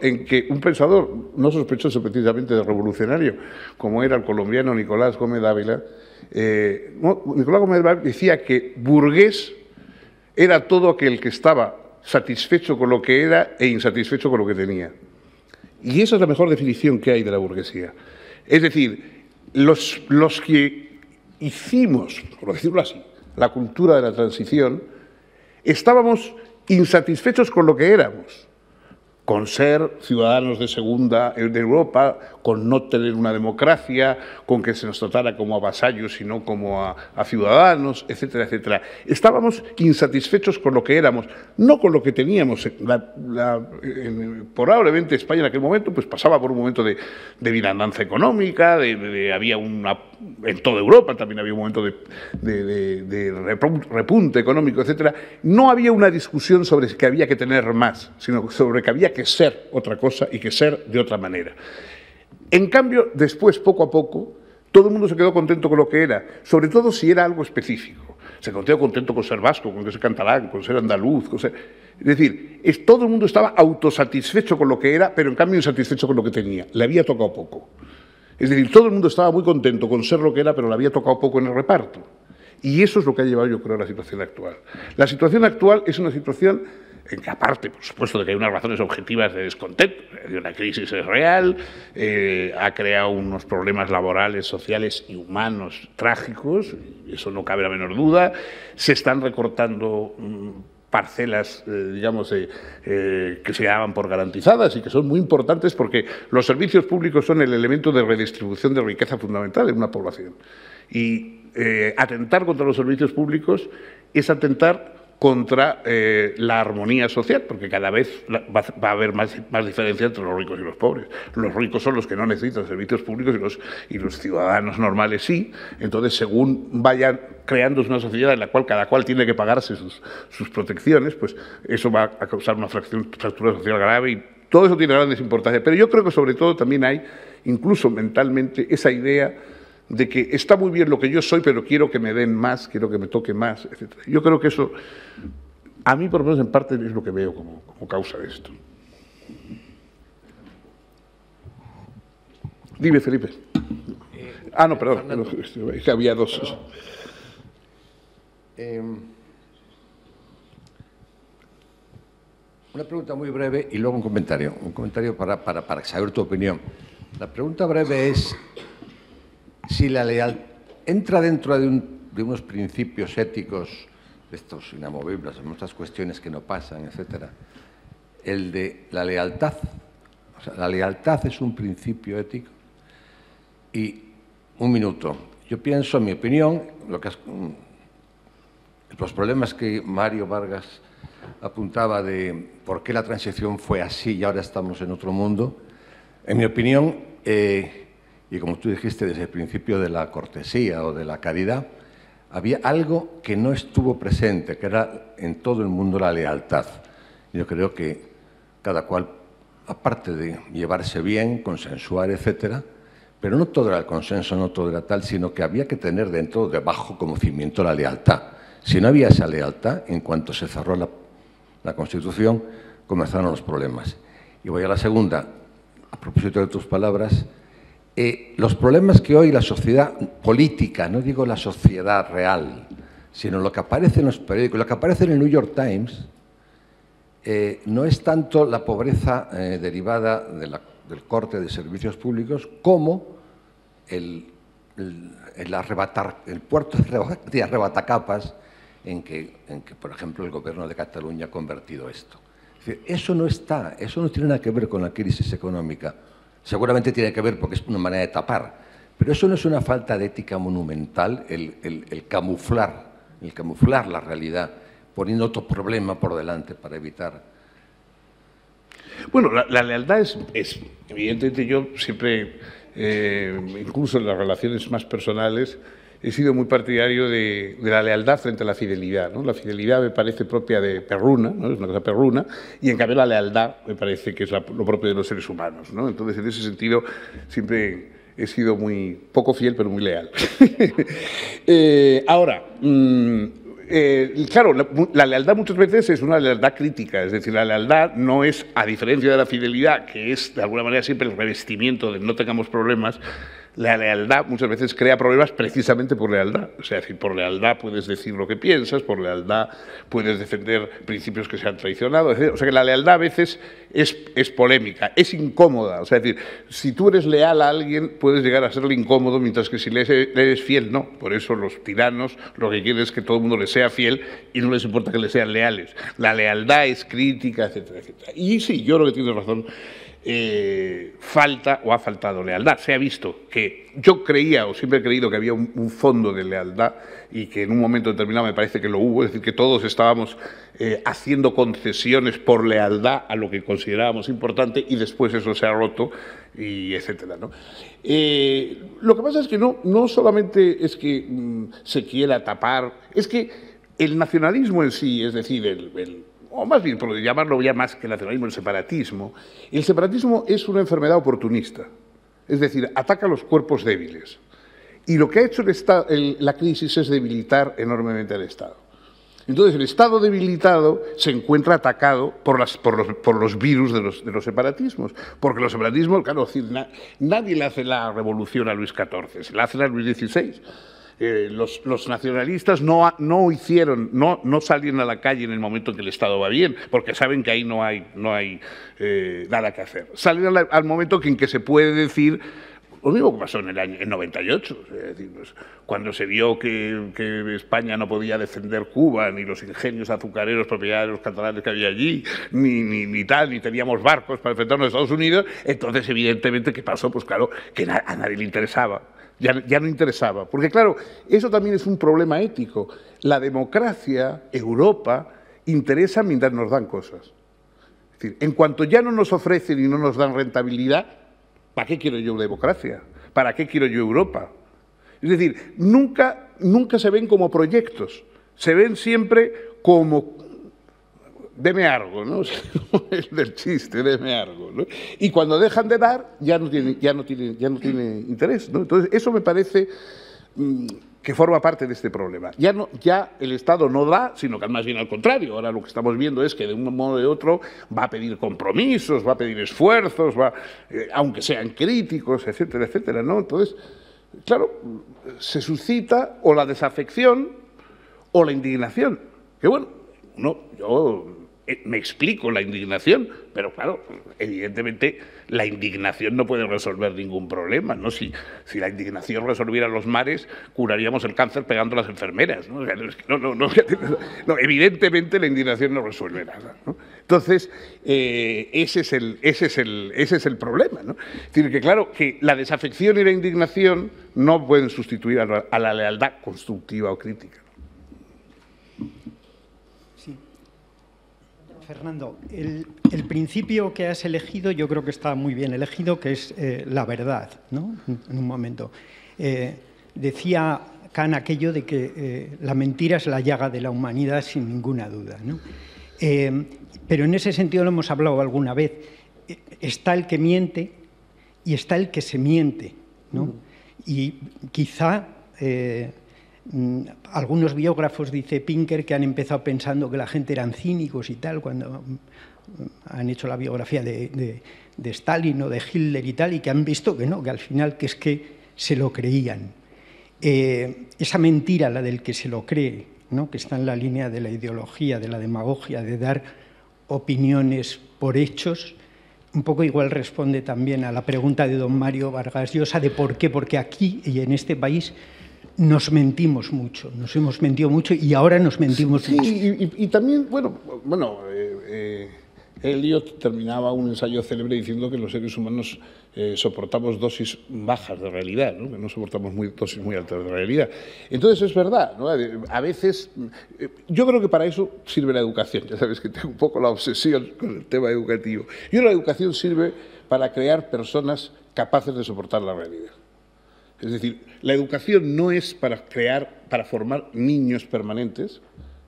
en que un pensador no sospechoso precisamente de revolucionario, como era el colombiano Nicolás Gómez Dávila, Nicolás Gómez Dávila decía que burgués era todo aquel que estaba satisfecho con lo que era e insatisfecho con lo que tenía. Y esa es la mejor definición que hay de la burguesía. Es decir, los que hicimos, por decirlo así, la cultura de la transición, estábamos insatisfechos con lo que éramos, con ser ciudadanos de segunda de Europa, con no tener una democracia, con que se nos tratara como a vasallos y no como a ciudadanos, etcétera, etcétera. Estábamos insatisfechos con lo que éramos, no con lo que teníamos. Probablemente España en aquel momento pues pasaba por un momento de binandanza económica, había en toda Europa también había un momento de repunte económico, etcétera. No había una discusión sobre que había que tener más, sino sobre que había que ser otra cosa y que ser de otra manera. En cambio, después, poco a poco, todo el mundo se quedó contento con lo que era, sobre todo si era algo específico. Se quedó contento con ser vasco, con ser catalán, con ser andaluz, con ser... Es decir, todo el mundo estaba autosatisfecho con lo que era, pero en cambio insatisfecho con lo que tenía. Le había tocado poco. Es decir, todo el mundo estaba muy contento con ser lo que era, pero le había tocado poco en el reparto. Y eso es lo que ha llevado, yo creo, a la situación actual. La situación actual es una situación en que, aparte, por supuesto, de que hay unas razones objetivas de descontento, la crisis es real, ha creado unos problemas laborales, sociales y humanos trágicos, eso no cabe la menor duda, se están recortando parcelas, digamos, que se daban por garantizadas y que son muy importantes porque los servicios públicos son el elemento de redistribución de riqueza fundamental en una población. Y atentar contra los servicios públicos es atentar contra la armonía social, porque cada vez va a haber más diferencia entre los ricos y los pobres. Los ricos son los que no necesitan servicios públicos y los ciudadanos normales sí. Entonces, según vayan creándose una sociedad en la cual cada cual tiene que pagarse sus protecciones, pues eso va a causar una fractura social grave y todo eso tiene grandes importancias. Pero yo creo que sobre todo también hay, incluso mentalmente, esa idea de que está muy bien lo que yo soy, pero quiero que me den más, quiero que me toque más, etc. Yo creo que eso, a mí por lo menos en parte, es lo que veo como causa de esto. Dime, Felipe. No, perdón, es que había dos. Una pregunta muy breve y luego un comentario para saber tu opinión. La pregunta breve es si la lealtad entra dentro de unos principios éticos, estos inamovibles, muchas cuestiones que no pasan, etcétera. El de la lealtad. O sea, la lealtad es un principio ético. Y un minuto. Yo pienso, en mi opinión, los problemas que Mario Vargas apuntaba de por qué la transición fue así y ahora estamos en otro mundo, en mi opinión, y como tú dijiste desde el principio de la cortesía o de la caridad, había algo que no estuvo presente, que era en todo el mundo la lealtad. Yo creo que cada cual, aparte de llevarse bien, consensuar, etcétera, pero no todo era el consenso, no todo era tal, sino que había que tener dentro, debajo, como cimiento la lealtad. Si no había esa lealtad, en cuanto se cerró la Constitución, comenzaron los problemas. Y voy a la segunda. A propósito de tus palabras, los problemas que hoy la sociedad política, no digo la sociedad real, sino lo que aparece en los periódicos, lo que aparece en el New York Times, no es tanto la pobreza derivada del corte de servicios públicos como el puerto de arrebatacapas en que, por ejemplo, el Gobierno de Cataluña ha convertido esto. Es decir, eso no tiene nada que ver con la crisis económica. Seguramente tiene que ver porque es una manera de tapar, pero eso no es una falta de ética monumental, el camuflar la realidad, poniendo otro problema por delante para evitar. Bueno, la lealtad es evidentemente, yo siempre, incluso en las relaciones más personales, he sido muy partidario de la lealtad frente a la fidelidad, ¿no? La fidelidad me parece propia de perruna, ¿no? Es una cosa perruna, y en cambio la lealtad me parece que es lo propio de los seres humanos, ¿no? Entonces, en ese sentido, siempre he sido muy poco fiel, pero muy leal. Ahora, claro, la lealtad muchas veces es una lealtad crítica, es decir, la lealtad no es, a diferencia de la fidelidad, que es de alguna manera siempre el revestimiento de no tengamos problemas. La lealtad muchas veces crea problemas precisamente por lealtad. O sea, por lealtad puedes decir lo que piensas, por lealtad puedes defender principios que se han traicionado. O sea, que la lealtad a veces es polémica, es incómoda. O sea, es decir, si tú eres leal a alguien, puedes llegar a serle incómodo, mientras que si le eres fiel, no. Por eso los tiranos lo que quieren es que todo el mundo les sea fiel y no les importa que les sean leales. La lealtad es crítica, etcétera, etcétera. Y sí, yo creo que tienes razón. Falta o ha faltado lealtad. Se ha visto que yo creía o siempre he creído que había un fondo de lealtad y que en un momento determinado me parece que lo hubo, es decir, que todos estábamos haciendo concesiones por lealtad a lo que considerábamos importante y después eso se ha roto y etcétera, ¿no? Lo que pasa es que no solamente es que se quiera tapar, es que el nacionalismo en sí, es decir, o más bien, por llamarlo ya más que nacionalismo, el separatismo es una enfermedad oportunista, es decir, ataca a los cuerpos débiles. Y lo que ha hecho la crisis es debilitar enormemente al Estado. Entonces, el Estado debilitado se encuentra atacado por los virus de los separatismos, porque los separatismos, claro, nadie le hace la revolución a Luis XIV, se la hacen a Luis XVI. Los nacionalistas no salieron a la calle en el momento en que el Estado va bien, porque saben que ahí no hay nada que hacer. Salen al momento en que se puede decir lo mismo que pasó en el 98, es decir, pues, cuando se vio que España no podía defender Cuba, ni los ingenios azucareros propiedad de los catalanes que había allí, ni teníamos barcos para enfrentarnos a Estados Unidos, entonces evidentemente, ¿qué pasó? Pues claro, que a nadie le interesaba. Ya no interesaba, porque claro, eso también es un problema ético. La democracia, Europa, interesa mientras nos dan cosas. Es decir, en cuanto ya no nos ofrecen y no nos dan rentabilidad, ¿para qué quiero yo democracia? ¿Para qué quiero yo Europa? Es decir, nunca se ven como proyectos, se ven siempre como deme algo, ¿no? Es del chiste, deme algo, ¿no? Y cuando dejan de dar, ya no tiene interés, ¿no? Entonces, eso me parece que forma parte de este problema. Ya el Estado no da, sino que más bien al contrario. Ahora lo que estamos viendo es que de un modo o de otro va a pedir compromisos, va a pedir esfuerzos, aunque sean críticos, etcétera, etcétera, ¿no? Entonces, claro, se suscita o la desafección o la indignación. Que bueno, yo me explico la indignación, pero claro, evidentemente la indignación no puede resolver ningún problema, ¿no? Si la indignación resolviera los mares, curaríamos el cáncer pegando a las enfermeras, ¿no? No, evidentemente la indignación no resuelve nada, ¿no? Entonces, ese es el problema, ¿no? Es decir, que claro, que la desafección y la indignación no pueden sustituir a la lealtad constructiva o crítica. Fernando, el principio que has elegido yo creo que está muy bien elegido, que es la verdad, ¿no? En un momento. Decía Kant aquello de que la mentira es la llaga de la humanidad sin ninguna duda, ¿no? Pero en ese sentido lo hemos hablado alguna vez. Está el que miente y está el que se miente, ¿no? Y quizá algunos biógrafos, dice Pinker, que han empezado pensando que la gente eran cínicos y tal, cuando han hecho la biografía de Stalin o de Hitler y tal, y que han visto que no, que al final que es que se lo creían. Esa mentira, la del que se lo cree, ¿no? Que está en la línea de la ideología, de la demagogia, de dar opiniones por hechos, un poco igual responde también a la pregunta de don Mario Vargas Llosa de por qué, porque aquí y en este país nos mentimos mucho, nos hemos mentido mucho y ahora nos mentimos mucho. Y también, Eliot terminaba un ensayo célebre diciendo que los seres humanos soportamos dosis bajas de realidad, ¿no? Que no soportamos dosis muy altas de realidad. Entonces es verdad, ¿no? A veces, yo creo que para eso sirve la educación. Ya sabes que tengo un poco la obsesión con el tema educativo. La educación sirve para crear personas capaces de soportar la realidad. Es decir, la educación no es para formar niños permanentes,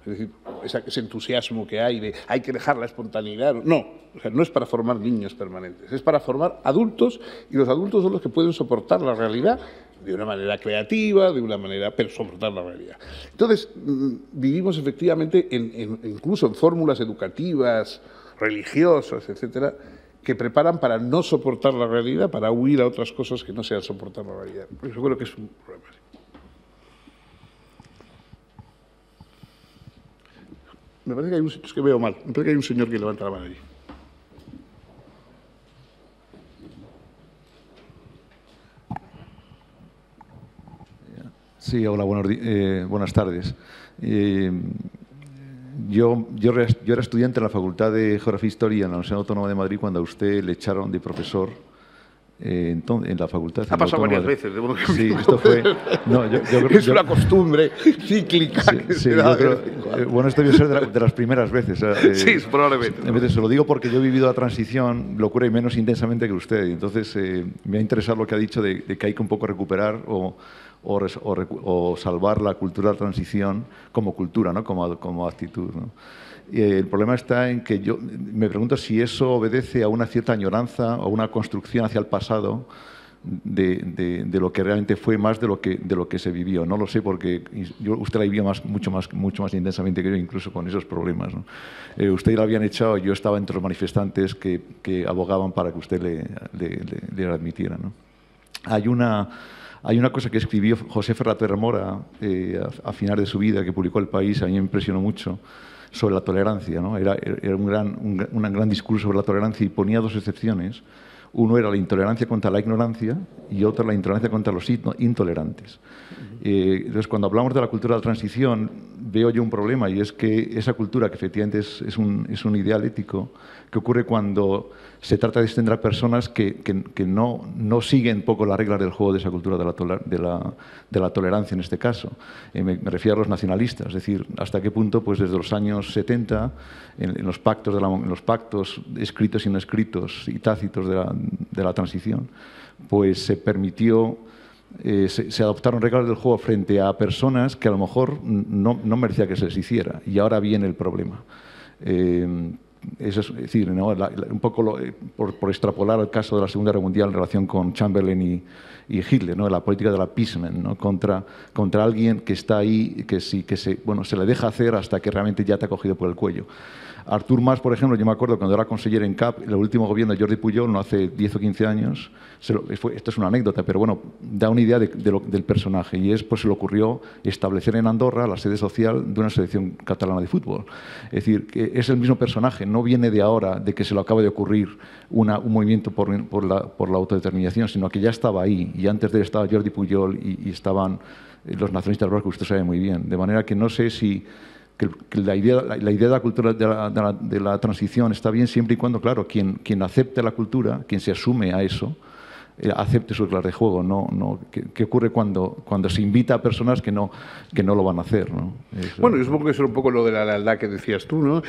es decir, ese entusiasmo que hay de hay que dejar la espontaneidad. No, o sea, no es para formar niños permanentes, es para formar adultos, y los adultos son los que pueden soportar la realidad de una manera creativa, pero soportar la realidad. Entonces, vivimos efectivamente incluso en fórmulas educativas, religiosas, etcétera, que preparan para no soportar la realidad, para huir a otras cosas que no sean soportar la realidad. Por eso creo que es un problema. Me parece que hay es que veo mal. Me parece que hay un señor que levanta la mano allí. Sí, hola, buenas tardes. Yo era estudiante en la Facultad de Geografía e Historia en la Universidad Autónoma de Madrid cuando a usted le echaron de profesor en la facultad. Ha pasado varias veces. Sí, esto fue... No, yo creo, es una costumbre cíclica. Sí, yo creo, bueno, esto debe ser de las primeras veces. Sí, probablemente. Se lo digo porque yo he vivido la transición, lo cura y menos intensamente que usted. Y entonces me ha interesado lo que ha dicho de que hay que un poco recuperar o salvar la cultura de la transición como cultura, ¿no? como actitud, ¿no? Y el problema está en que yo me pregunto si eso obedece a una cierta añoranza o una construcción hacia el pasado de lo que realmente fue más de lo que se vivió. No lo sé porque usted la vivió mucho más intensamente que yo, incluso con esos problemas, ¿no? Usted la habían echado, yo estaba entre los manifestantes que abogaban para que usted le admitiera, ¿no? Hay una cosa que escribió José Ferrater Mora a final de su vida, que publicó El País, a mí me impresionó mucho, sobre la tolerancia, ¿no? Era un gran discurso sobre la tolerancia y ponía dos excepciones. Uno era la intolerancia contra la ignorancia y otro la intolerancia contra los intolerantes. Entonces, cuando hablamos de la cultura de la transición, veo yo un problema, y es que esa cultura, que efectivamente es un ideal ético, que ocurre cuando se trata de extender a personas que no siguen poco las reglas del juego de esa cultura de la tolerancia en este caso. Me refiero a los nacionalistas, es decir, hasta qué punto, pues desde los años 70, en los pactos escritos y no escritos y tácitos de la transición, pues se permitió, se adoptaron reglas del juego frente a personas que a lo mejor no merecía que se les hiciera, y ahora viene el problema. Eso es decir, ¿no? Un poco por extrapolar el caso de la Segunda Guerra Mundial en relación con Chamberlain y Hitler, ¿no? La política del appeasement, ¿no? contra alguien que está ahí, que se le deja hacer hasta que realmente ya te ha cogido por el cuello. Artur Mas, por ejemplo, yo me acuerdo cuando era conseller en CAP, el último gobierno de Jordi Pujol, no hace 10 o 15 años, esto es una anécdota, pero bueno, da una idea del personaje, y pues se le ocurrió establecer en Andorra la sede social de una selección catalana de fútbol. Es decir, que es el mismo personaje, no viene de ahora, de que se le acaba de ocurrir un movimiento por la autodeterminación, sino que ya estaba ahí, y antes de él estaba Jordi Pujol y estaban los nacionalistas vascos, que usted sabe muy bien, de manera que no sé si... Que la idea de la cultura de la transición está bien siempre y cuando, claro, quien acepte la cultura, quien se asume a eso, acepte sus reglas de juego. ¿Qué ocurre cuando se invita a personas que no lo van a hacer, ¿no? Bueno, yo supongo que eso es un poco lo de la lealtad que decías tú, ¿no?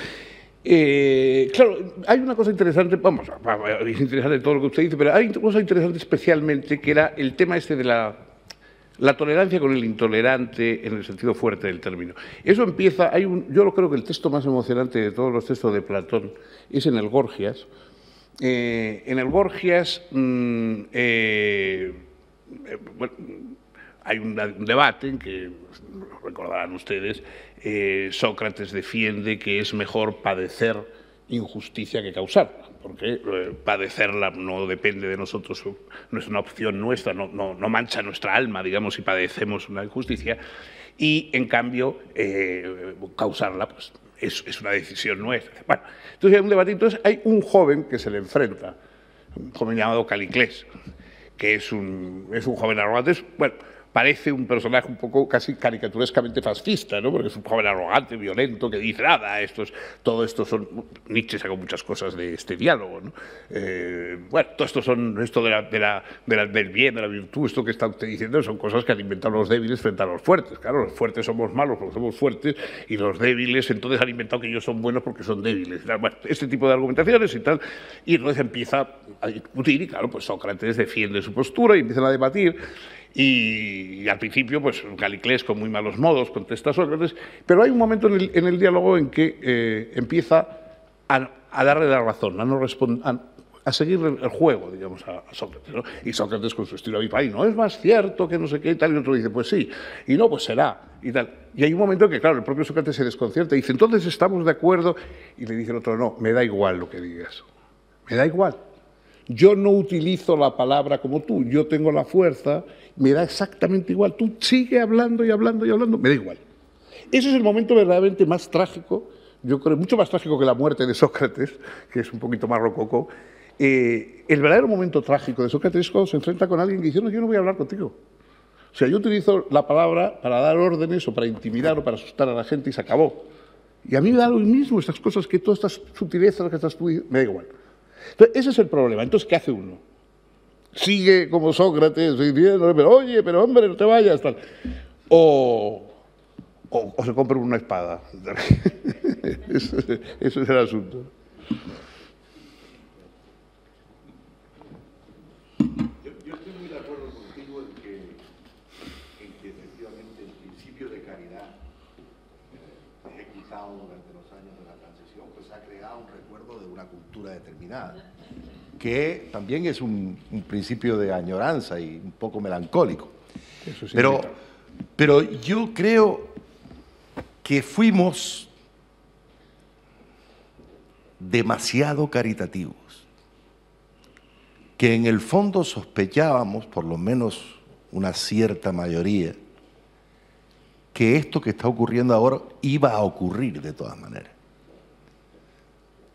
Claro, hay una cosa interesante, es interesante todo lo que usted dice, pero hay una cosa interesante especialmente, que era el tema este de la tolerancia con el intolerante en el sentido fuerte del término. Eso empieza, yo creo que el texto más emocionante de todos los textos de Platón es en el Gorgias. En el Gorgias hay un debate en que, recordarán ustedes, Sócrates defiende que es mejor padecer injusticia que causarla, porque padecerla no depende de nosotros, no es una opción nuestra, no mancha nuestra alma, digamos, si padecemos una injusticia, y en cambio causarla pues, es una decisión nuestra. Bueno, entonces hay un debate, entonces hay un joven que se le enfrenta, un joven llamado Caliclés, que es un joven arrogante, bueno, parece un personaje un poco casi caricaturescamente fascista, ¿no? Porque es un joven arrogante, violento, que dice nada, todo esto son... Nietzsche sacó muchas cosas de este diálogo, ¿no? Bueno, todo esto del bien, de la virtud, esto que está usted diciendo, son cosas que han inventado los débiles frente a los fuertes. Claro, los fuertes somos malos porque somos fuertes, y los débiles entonces han inventado que ellos son buenos porque son débiles. Bueno, este tipo de argumentaciones y tal, y entonces empieza a discutir, y claro, pues Sócrates defiende su postura y empiezan a debatir. Y al principio, pues Caliclés con muy malos modos contesta a Sócrates, pero hay un momento en el diálogo en que empieza a darle la razón, a seguir el juego, digamos, a Sócrates, ¿no? Y Sócrates con su estilo habitual, no es más cierto que no sé qué y tal, y otro dice, pues sí, y no, pues será, y tal. Y hay un momento en que, claro, el propio Sócrates se desconcierta y dice, entonces estamos de acuerdo, y le dice el otro, no, me da igual lo que digas, me da igual. Yo no utilizo la palabra como tú, yo tengo la fuerza, me da exactamente igual, tú sigue hablando y hablando y hablando, me da igual. Ese es el momento verdaderamente más trágico, yo creo, mucho más trágico que la muerte de Sócrates, que es un poquito más rococó. El verdadero momento trágico de Sócrates es cuando se enfrenta con alguien que dice, no, yo no voy a hablar contigo. O sea, yo utilizo la palabra para dar órdenes o para intimidar o para asustar a la gente y se acabó. Y a mí me da lo mismo estas cosas, que todas estas sutilezas que estás tú, me da igual. Entonces, ese es el problema. Entonces, ¿qué hace uno? Sigue como Sócrates diciendo, pero oye, pero hombre, no te vayas, tal. O se compra una espada. Eso es el asunto. Yo estoy muy de acuerdo contigo en que efectivamente el principio de caridad ejecutado durante los años de la transición pues ha creado un recuerdo de una cultura determinada, que también es un principio de añoranza y un poco melancólico. Eso sí, pero yo creo que fuimos demasiado caritativos, que en el fondo sospechábamos, por lo menos una cierta mayoría, que esto que está ocurriendo ahora iba a ocurrir de todas maneras.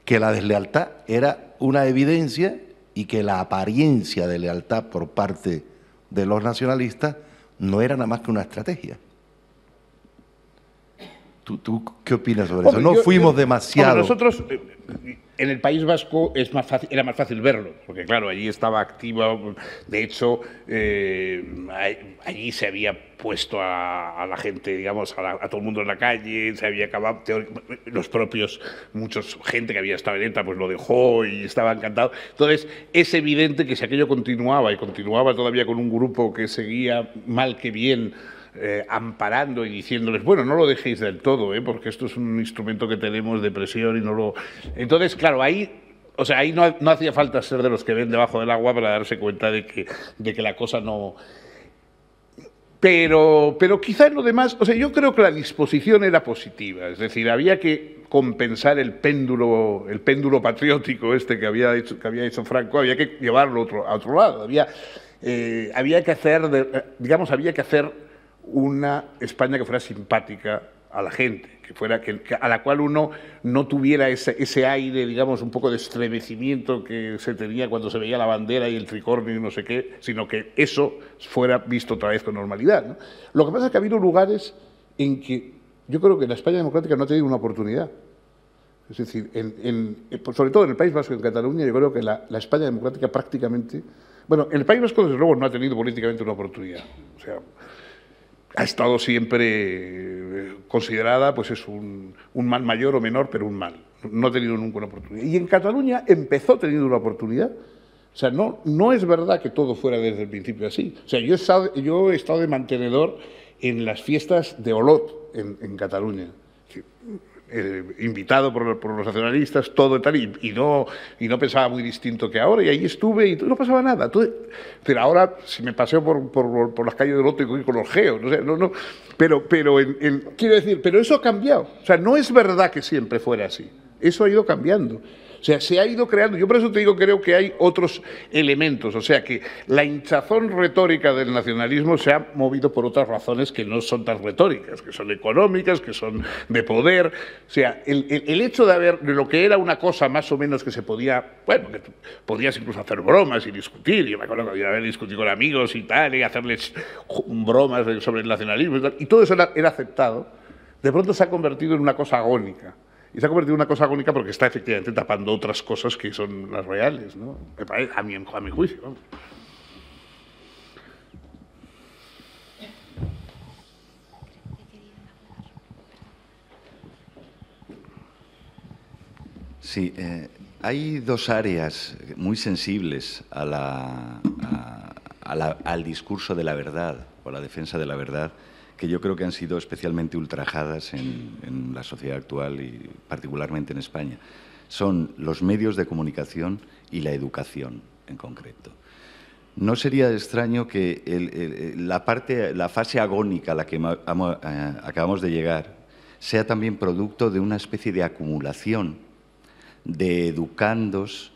Que la deslealtad era una evidencia y que la apariencia de lealtad por parte de los nacionalistas no era nada más que una estrategia. ¿Tú qué opinas sobre eso? No fuimos demasiado... Nosotros, en el País Vasco era más fácil verlo, porque claro, allí estaba activa, de hecho, allí se había puesto a la gente, digamos, a todo el mundo en la calle, se había acabado, los propios, gente que había estado en ETA, pues lo dejó y estaba encantado. Entonces, es evidente que si aquello continuaba, y continuaba todavía con un grupo que seguía mal que bien, amparando y diciéndoles, bueno, no lo dejéis del todo, porque esto es un instrumento que tenemos de presión y no lo... Entonces, claro, ahí no hacía falta ser de los que ven debajo del agua para darse cuenta de que la cosa no... Pero quizá en lo demás, o sea, yo creo que la disposición era positiva, es decir, había que compensar el péndulo patriótico que había hecho Franco, había que llevarlo a otro lado, había que hacer una España que fuera simpática a la gente, a la cual uno no tuviera ese aire, digamos, un poco de estremecimiento que se tenía cuando se veía la bandera y el tricornio y no sé qué, sino que eso fuera visto otra vez con normalidad, ¿no? Lo que pasa es que ha habido lugares en que yo creo que la España democrática no ha tenido una oportunidad. Es decir, sobre todo en el País Vasco y en Cataluña, yo creo que la España democrática prácticamente... Bueno, en el País Vasco, desde luego, no ha tenido políticamente una oportunidad. O sea, ha estado siempre considerada, pues es un mal mayor o menor, pero un mal. No ha tenido nunca una oportunidad. Y en Cataluña empezó teniendo una oportunidad. O sea, no es verdad que todo fuera desde el principio así. O sea, yo he estado de mantenedor en las fiestas de Olot, en Cataluña. Invitado por los nacionalistas, todo y tal, y no pensaba muy distinto que ahora, y ahí estuve y no pasaba nada. Pero ahora, si me paseo por las calles de Olot y con los geos, pero quiero decir, pero eso ha cambiado. O sea, no es verdad que siempre fuera así, eso ha ido cambiando. O sea, se ha ido creando. Yo por eso te digo, creo que hay otros elementos. O sea, que la hinchazón retórica del nacionalismo se ha movido por otras razones que no son tan retóricas, que son económicas, que son de poder. O sea, el hecho de lo que era una cosa más o menos que se podía, bueno, que podías incluso hacer bromas y discutir. Yo me acuerdo que había discutido con amigos y tal, y hacerles bromas sobre el nacionalismo y tal, y todo eso era aceptado. De pronto se ha convertido en una cosa agónica. Y se ha convertido en una cosa agónica porque está efectivamente tapando otras cosas que son las reales, ¿no? A mi juicio, ¿no? Sí, hay dos áreas muy sensibles a al discurso de la verdad o a la defensa de la verdad, que yo creo que han sido especialmente ultrajadas en la sociedad actual y particularmente en España. Son los medios de comunicación y la educación en concreto. No sería extraño que la fase agónica a la que acabamos de llegar sea también producto de una especie de acumulación de educandos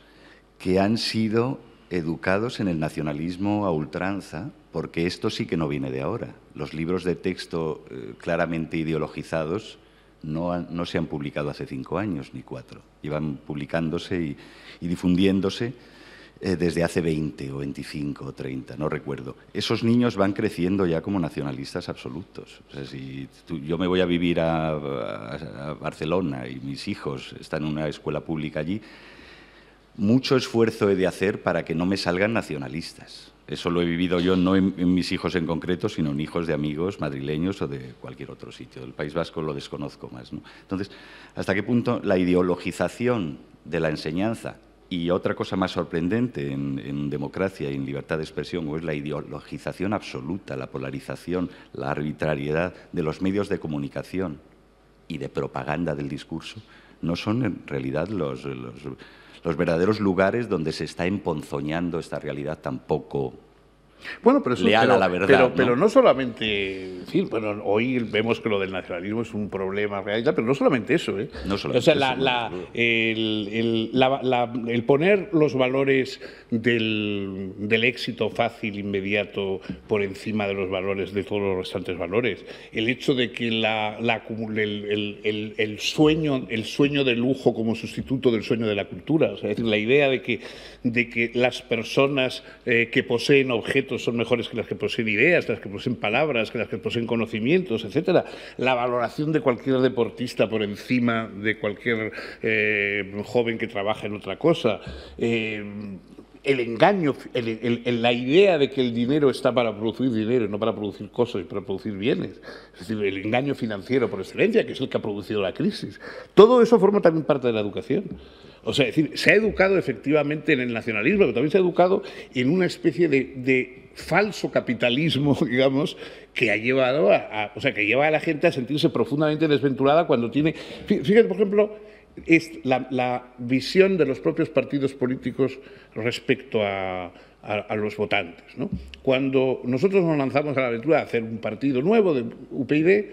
que han sido educados en el nacionalismo a ultranza, porque esto sí que no viene de ahora. Los libros de texto claramente ideologizados no se han publicado hace 5 años ni 4. Llevan publicándose y difundiéndose desde hace 20 o 25 o 30, no recuerdo. Esos niños van creciendo ya como nacionalistas absolutos. O sea, si yo me voy a vivir a Barcelona y mis hijos están en una escuela pública allí, mucho esfuerzo he de hacer para que no me salgan nacionalistas. Eso lo he vivido yo, no en mis hijos en concreto, sino en hijos de amigos madrileños o de cualquier otro sitio. Del País Vasco lo desconozco más, ¿no? Entonces, ¿hasta qué punto la ideologización de la enseñanza? Y otra cosa más sorprendente en democracia y en libertad de expresión es la ideologización absoluta, la polarización, la arbitrariedad de los medios de comunicación y de propaganda del discurso, no son en realidad los verdaderos lugares donde se está emponzoñando esta realidad tan poco leal a la verdad. Pero no solamente, en fin, bueno, hoy vemos que lo del nacionalismo es un problema real, pero no solamente eso, ¿eh? No solamente o sea, el poner los valores del éxito fácil, inmediato, por encima de los valores de todos los restantes valores, el hecho de que el sueño de lujo como sustituto del sueño de la cultura, o sea, es decir, la idea de que las personas que poseen objetos son mejores que las que poseen ideas, que las que poseen palabras, que las que poseen conocimientos, etcétera. La valoración de cualquier deportista por encima de cualquier joven que trabaja en otra cosa. El engaño, la idea de que el dinero está para producir dinero y no para producir cosas y para producir bienes. Es decir, el engaño financiero por excelencia, que es el que ha producido la crisis. Todo eso forma también parte de la educación. O sea, es decir, se ha educado efectivamente en el nacionalismo, pero también se ha educado en una especie de falso capitalismo, digamos, que ha llevado o sea, que lleva a la gente a sentirse profundamente desventurada cuando tiene... Fíjate, por ejemplo, es la visión de los propios partidos políticos respecto a los votantes, ¿no? Cuando nosotros nos lanzamos a la aventura de hacer un partido nuevo de UPyD,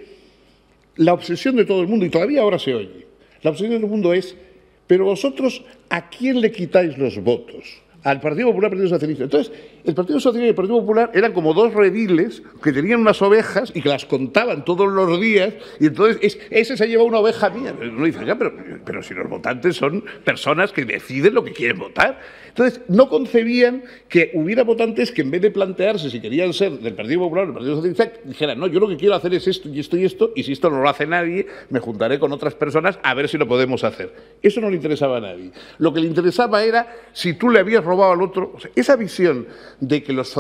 la obsesión de todo el mundo, y todavía ahora se oye, la obsesión de todo el mundo es: pero vosotros, ¿a quién le quitáis los votos? Al Partido Popular, al Partido Socialista. Entonces, el Partido Socialista y el Partido Popular eran como dos rediles que tenían unas ovejas y que las contaban todos los días, y entonces ese se lleva una oveja mía. Uno dice, ya, pero si los votantes son personas que deciden lo que quieren votar. Entonces, no concebían que hubiera votantes que, en vez de plantearse si querían ser del Partido Popular o del Partido Socialista, dijeran, no, yo lo que quiero hacer es esto y esto y esto, y si esto no lo hace nadie, me juntaré con otras personas a ver si lo podemos hacer. Eso no le interesaba a nadie. Lo que le interesaba era si tú le habías robado al otro. O sea, esa visión de que los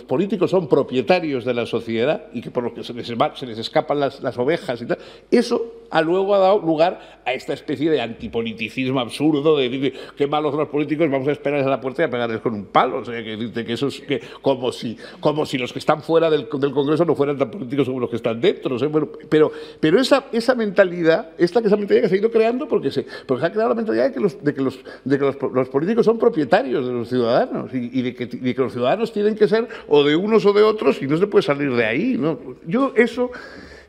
políticos son propietarios de la sociedad y que por lo que se les escapan las ovejas y tal, eso luego ha dado lugar a esta especie de antipoliticismo absurdo de decir, qué malos son los políticos, vamos a esperar a la puerta y a pegarles con un palo. O sea, que eso es como si los que están fuera del Congreso no fueran tan políticos como los que están dentro. O sea, bueno, pero esa mentalidad, que se ha ido creando porque se ha creado la mentalidad de que los políticos son propietarios de los ciudadanos y de que los ciudadanos tienen que ser o de unos o de otros y no se puede salir de ahí, ¿no? Yo eso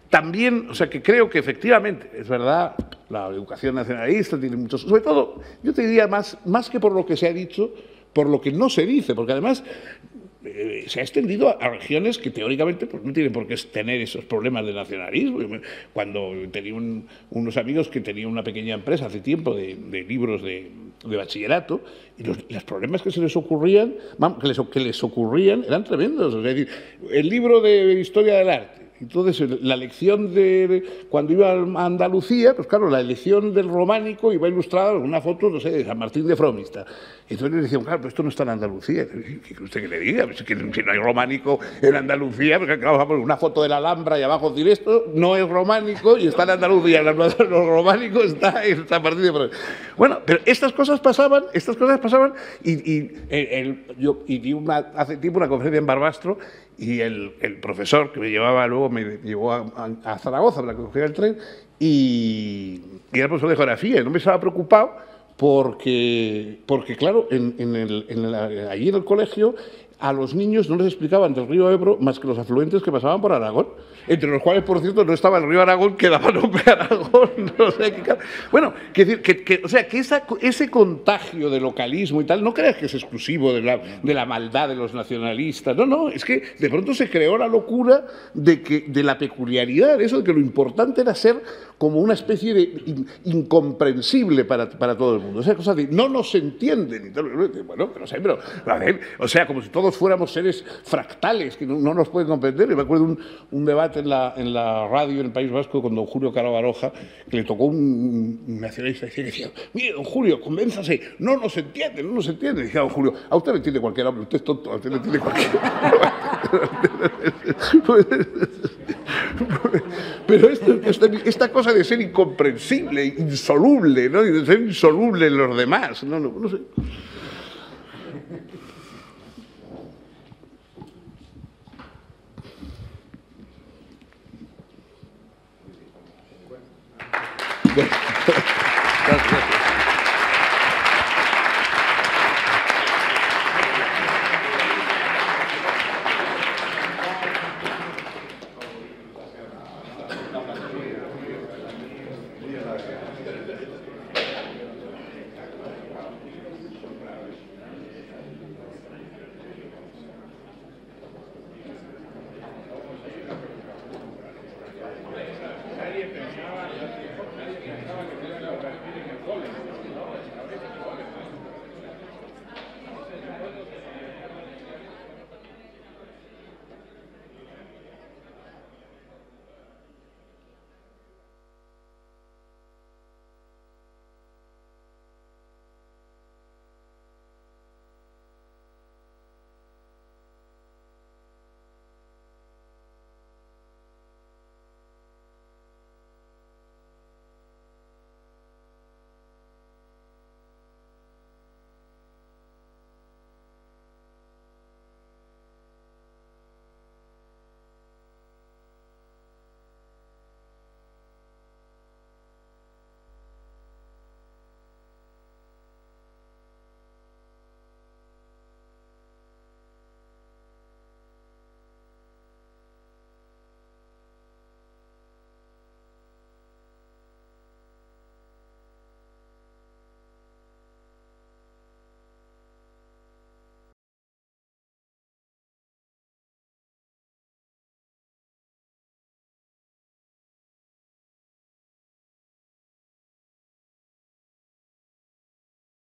también, o sea, que creo que efectivamente, es verdad, la educación nacionalista tiene muchos... Sobre todo, yo te diría más que por lo que se ha dicho, por lo que no se dice, porque además se ha extendido a regiones que teóricamente pues, no tienen por qué tener esos problemas de nacionalismo. Cuando tenía unos amigos que tenían una pequeña empresa hace tiempo de libros de bachillerato, y los problemas que se les ocurrían, que les ocurrían eran tremendos. O sea, es decir, el libro de historia del arte, Entonces, la elección de, cuando iba a Andalucía, pues claro, la elección del románico iba ilustrada con una foto, no sé, de San Martín de Fromista. Entonces le decían, claro, pero esto no está en Andalucía. ¿Qué usted que le diga? Pues que si no hay románico en Andalucía, pues claro, vamos a poner una foto de la Alhambra y abajo decir esto no es románico y está en Andalucía. Lo románico está en San Martín de Fromista. Bueno, pero estas cosas pasaban y yo di hace tiempo una conferencia en Barbastro y el profesor que me llevaba luego me llevó a Zaragoza para que cogiera el tren y era profesor de geografía y no me estaba preocupado porque claro, allí en el colegio a los niños no les explicaban del río Ebro más que los afluentes que pasaban por Aragón, entre los cuales, por cierto, no estaba el río Aragón, que daba nombre a Aragón. No sé qué. Bueno, o sea, que ese contagio de localismo y tal, no creas que es exclusivo de la maldad de los nacionalistas. No, es que de pronto se creó la locura de la peculiaridad, de eso, de que lo importante era ser como una especie de incomprensible para todo el mundo. O sea, cosas de no nos entienden. Y todo, bueno, pero a ver, o sea, como si todos fuéramos seres fractales que no nos pueden comprender. Y me acuerdo un debate en la radio en el País Vasco con don Julio Caro Baroja, que le tocó un nacionalista y decía, mire, don Julio, convénzase, no nos entiende. Y decía don Julio, a usted le entiende cualquier hombre, usted es tonto, a usted le entiende cualquier Pero esta cosa de ser incomprensible, insoluble, ¿no? Y de ser insoluble en los demás, no sé. Bueno.